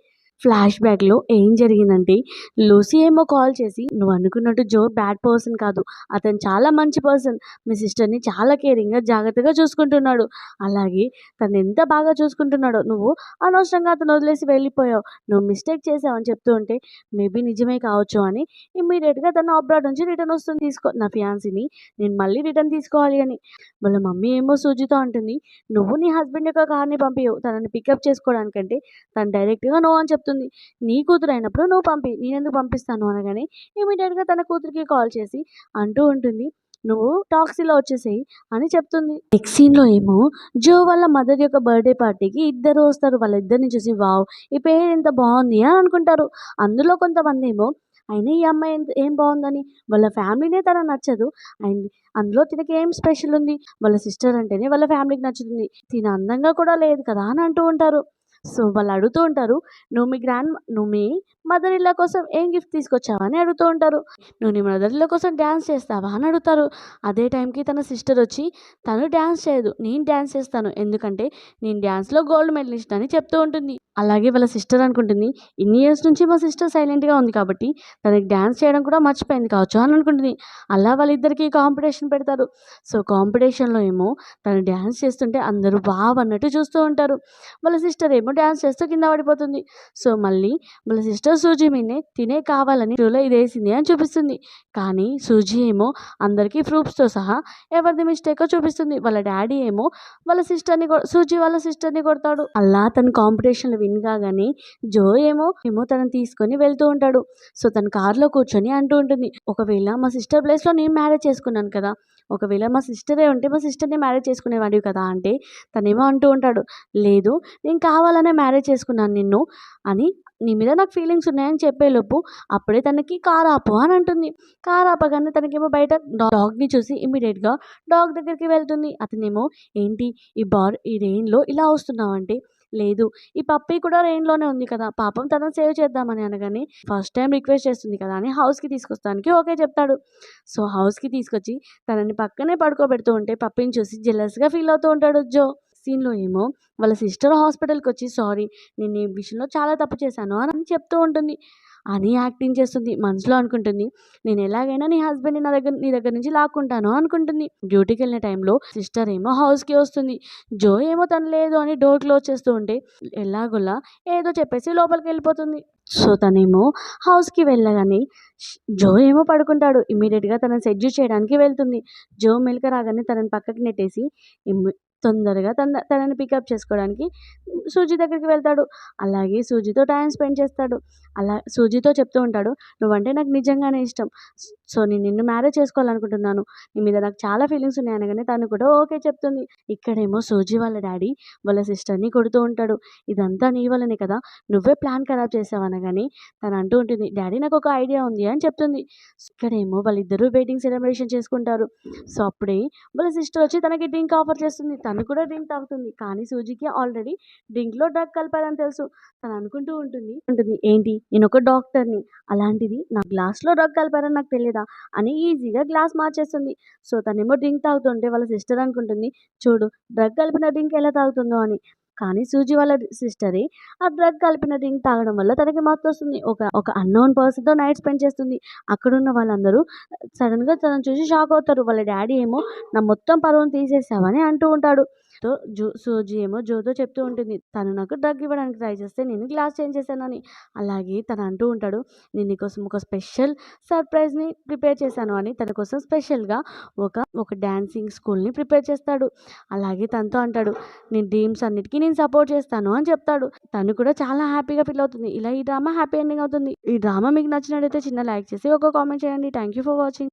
ఫ్లాష్ బ్యాక్‌లో ఏం జరిగిందంటే, లూసీ ఏమో కాల్ చేసి, "నువ్వు అనుకున్నట్టు జో బ్యాడ్ పర్సన్ కాదు. అతను చాలా మంచి పర్సన్. మీ సిస్టర్‌ని చాలా కేరింగ్‌గా, జాగ్రత్తగా చూసుకుంటున్నాడు. అలాగే తను ఎంత బాగా చూసుకుంటున్నాడో, నువ్వు అనవసరంగా అతన్ని వదిలేసి వెళ్ళిపోయావు. నువ్వు మిస్టేక్ చేశావు" అని చెప్తూ ఉంటే, మేబీ నిజమే కావచ్చు అని ఇమ్మీడియేట్‌గా తను అబ్రాడ్ నుంచి రిటర్న్ వస్తుంది నా ఫియాన్సీని నేను మళ్ళీ రిటర్న్ తీసుకోవాలి అని. వాళ్ళ మమ్మీ ఏమో సూజితో అంటుంది, "నువ్వు నీ హస్బెండ్ యొక్క కార్‌ని పంపియవు. తనని పికప్ చేసుకోవడానికంటే తను డైరెక్ట్‌గా నో అని చెప్తుంది. నీ కూతురైనప్పుడు నువ్వు పంపి. నేనెందుకు పంపిస్తాను" అనగానే ఇమ్మీడియేట్‌గా తన కూతురికి కాల్ చేసి అంటూ ఉంటుంది, "నువ్వు టాక్సీలో వచ్చేసేయి" అని చెప్తుంది. నెక్స్ట్ సీన్‌లో ఏమో జో వాళ్ళ మదర్ యొక్క బర్త్‌డే పార్టీకి ఇద్దరు వస్తారు. వాళ్ళిద్దరిని చూసి వావ్! ఈ పెయిర్ ఎంత బావుంది అని అనుకుంటారు. అందులో కొంతమందేమో అయినా ఈ అమ్మాయి ఏం బావుందని వాళ్ళ ఫ్యామిలీనే తనకు నచ్చదు. అండ్ అందులో తినకి ఏం స్పెషల్ ఉంది? వాళ్ళ సిస్టర్ అంటేనే వాళ్ళ ఫ్యామిలీకి నచ్చుతుంది. తిను అందంగా కూడా లేదు కదా అని అంటూ ఉంటారు. సో, వాళ్ళు అడుగుతూ ఉంటారు, నువ్వు మీ మదర్ ఇన్ లా కోసం ఏం గిఫ్ట్ తీసుకొచ్చావా అని అడుగుతూ ఉంటారు. "నువ్వు నీ మదర్ ఇన్ లా కోసం డాన్స్ చేస్తావా?" అని అడుగుతారు. అదే టైంకి తన సిస్టర్ వచ్చి, "తను డాన్స్ చేయదు. నేను డాన్స్ చేస్తాను. ఎందుకంటే నేను డాన్స్‌లో గోల్డ్ మెడలిస్ట్" అని చెప్తూ ఉంటుంది. అలాగే వాళ్ళ సిస్టర్ అనుకుంటుంది, ఇన్ని ఇయర్స్ నుంచి మా సిస్టర్ సైలెంట్‌గా ఉంది కాబట్టి తనకి డాన్స్ చేయడం కూడా మర్చిపోయింది కావచ్చు అని అనుకుంటుంది. అలా వాళ్ళిద్దరికీ కాంపిటీషన్ పెడతారు. సో, కాంపిటీషన్‌లో ఏమో తను డాన్స్ చేస్తుంటే అందరూ వావ్! అన్నట్టు చూస్తూ ఉంటారు. వాళ్ళ సిస్టర్ ఏమో డాన్స్ చేస్తూ కింద పడిపోతుంది. సో, మళ్ళీ వాళ్ళ సిస్టర్ సూజీ మీదనే తినే కావాలని షోలో ఇదేసింది అని చూపిస్తుంది. కానీ సూజీ ఏమో అందరికీ ప్రూఫ్స్‌తో సహా ఎవరిది మిస్టేకో చూపిస్తుంది. వాళ్ళ డ్యాడీ ఏమో సూజీ వాళ్ళ సిస్టర్‌ని కొడతాడు. అలా తను కాంపిటీషన్‌లో విన్ కాగానే జో ఏమో తనని తీసుకొని వెళ్తూ ఉంటాడు. సో, తను కార్‌లో కూర్చొని అంటూ ఉంటుంది, "ఒకవేళ మా సిస్టర్ ప్లేస్‌లో నేను మ్యారేజ్ చేసుకున్నాను కదా! ఒకవేళ మా సిస్టరే ఉంటే మా సిస్టర్‌ని మ్యారేజ్ చేసుకునేవాడివి కదా!" అంటే తనేమో అంటూ ఉంటాడు, "లేదు, నేను కావాలనే మ్యారేజ్ చేసుకున్నాను నిన్ను అని నీ మీద నాకు ఫీలింగ్స్ ఉన్నాయని చెప్పేలోపు అప్పుడే తనకి కార్ ఆపు అని అంటుంది. కార్ ఆపగానే తనకేమో బయట డాగ్‌ని చూసి ఇమ్మీడియేట్‌గా డాగ్ దగ్గరికి వెళ్తుంది. అతనేమో ఏంటి ఈ రెయిన్‌లో ఇలా వస్తున్నావంటే, లేదు ఈ పప్పీ కూడా రెయిన్‌లోనే ఉంది కదా! పాపం తనని సేవ్ చేద్దామని అనగానే ఫస్ట్ టైమ్ రిక్వెస్ట్ చేస్తుంది కదా అని హౌస్‌కి తీసుకొస్తానికి ఓకే చెప్తాడు. సో, హౌస్‌కి తీసుకొచ్చి తనని పక్కనే పడుకోబెడుతూ ఉంటే పప్పీని చూసి జెలస్‌గా ఫీల్ అవుతూ ఉంటాడు జో. సీన్‌లో ఏమో వాళ్ళ సిస్టర్ హాస్పిటల్‌కొచ్చి సారీ నేను ఈ విషయంలో చాలా తప్పు చేశాను అని చెప్తూ ఉంటుంది. అని యాక్టింగ్ చేస్తుంది. మనసులో అనుకుంటుంది, నేను ఎలాగైనా నీ దగ్గర నుంచి లాక్కుంటాను అనుకుంటుంది. డ్యూటీకెళ్ళిన టైంలో సిస్టర్ ఏమో హౌస్‌కి వస్తుంది. జో ఏమో తను లేదు అని డోర్ క్లోజ్ చేస్తూ ఉంటే ఎలాగోలా ఏదో చెప్పేసి లోపలికెళ్ళిపోతుంది. సో, తనేమో హౌస్‌కి వెళ్ళగానే జో ఏమో పడుకుంటాడు. ఇమ్మీడియేట్‌గా తనని సెడ్యూస్ చేయడానికి వెళ్తుంది. జో మెలిక రాగానే తనని పక్కకి నెట్టేసి తొందరగా తనని పికప్ చేసుకోవడానికి సూజీ దగ్గరికి వెళ్తాడు. అలాగే సూజీతో టైమ్ స్పెండ్ చేస్తాడు. అలా సూజీతో చెప్తూ ఉంటాడు, "నువ్వంటే నాకు నిజంగానే ఇష్టం. సో, నేను నిన్ను మ్యారేజ్ చేసుకోవాలనుకుంటున్నాను. నీ మీద నాకు చాలా ఫీలింగ్స్ ఉన్నాయి" అనగానే తను కూడా ఓకే చెప్తుంది. ఇక్కడేమో సూజీ వాళ్ళ డ్యాడీ వాళ్ళ సిస్టర్‌ని కొడుతూ ఉంటాడు. "ఇదంతా నీ వల్లనే కదా! నువ్వే ప్లాన్ ఖరాబ్ చేసావు" అనగానే తను అంటూ ఉంటుంది, "డ్యాడీ నాకొక ఐడియా ఉంది" అని చెప్తుంది. ఇక్కడేమో వాళ్ళిద్దరూ వెడ్డింగ్ సెలబ్రేషన్ చేసుకుంటారు. సో, అప్పుడే వాళ్ళ సిస్టర్ వచ్చి తనకి డ్రింక్ ఆఫర్ చేస్తుంది. తను కూడా డ్రింక్ తాగుతుంది. కానీ సూజీకి ఆల్రెడీ డ్రింక్‌లో డ్రగ్ కలిపారని తెలుసు. తను అనుకుంటూ ఉంటుంది, "ఏంటి నేనొక డాక్టర్‌ని. అలాంటిది నా గ్లాస్‌లో డ్రగ్ కలిపారని నాకు తెలీదా?" అని ఈజీగా గ్లాస్ మార్చేస్తుంది. సో, తనేమో డ్రింక్ తాగుతుంటే వాళ్ళ సిస్టర్ అనుకుంటుంది, "చూడు డ్రగ్ కలిపిన డ్రింక్ ఎలా తాగుతుందో" అని. కానీ సూజీ వాళ్ళ సిస్టరే ఆ డ్రగ్ కలిపిన డ్రింక్ తాగడం వల్ల తనకి మత్తొస్తుంది. ఒక అన్‌నోన్ పర్సన్‌తో నైట్ స్పెండ్ చేస్తుంది. అక్కడున్న వాళ్ళందరూ సడెన్‌గా తనని చూసి షాక్ అవుతారు. వాళ్ళ డ్యాడీ ఏమో నా మొత్తం పరువును తీసేసావని అంటూ ఉంటాడు. సో, సూజీ ఏమో జోతో చెప్తూ ఉంటుంది, తను నాకు డ్రగ్ ఇవ్వడానికి ట్రై చేస్తే నేను గ్లాస్ చేంజ్ చేశానని. అలాగే తను అంటూ ఉంటాడు, నేను నీకోసం ఒక స్పెషల్ సర్ప్రైజ్‌ని ప్రిపేర్ చేశాను అని తన కోసం స్పెషల్‌గా ఒక డాన్సింగ్ స్కూల్‌ని ప్రిపేర్ చేస్తాడు. అలాగే తనతో అంటాడు, నీ డ్రీమ్స్ అన్నిటికి నేను సపోర్ట్ చేస్తాను అని చెప్తాడు. తను కూడా చాలా హ్యాపీగా ఫీల్ అవుతుంది. ఇలా ఈ డ్రామా హ్యాపీ ఎండింగ్ అవుతుంది. ఈ డ్రామా మీకు నచ్చినట్లయితే చిన్న లైక్ చేసి ఒక కామెంట్ చేయండి. Thank you for watching.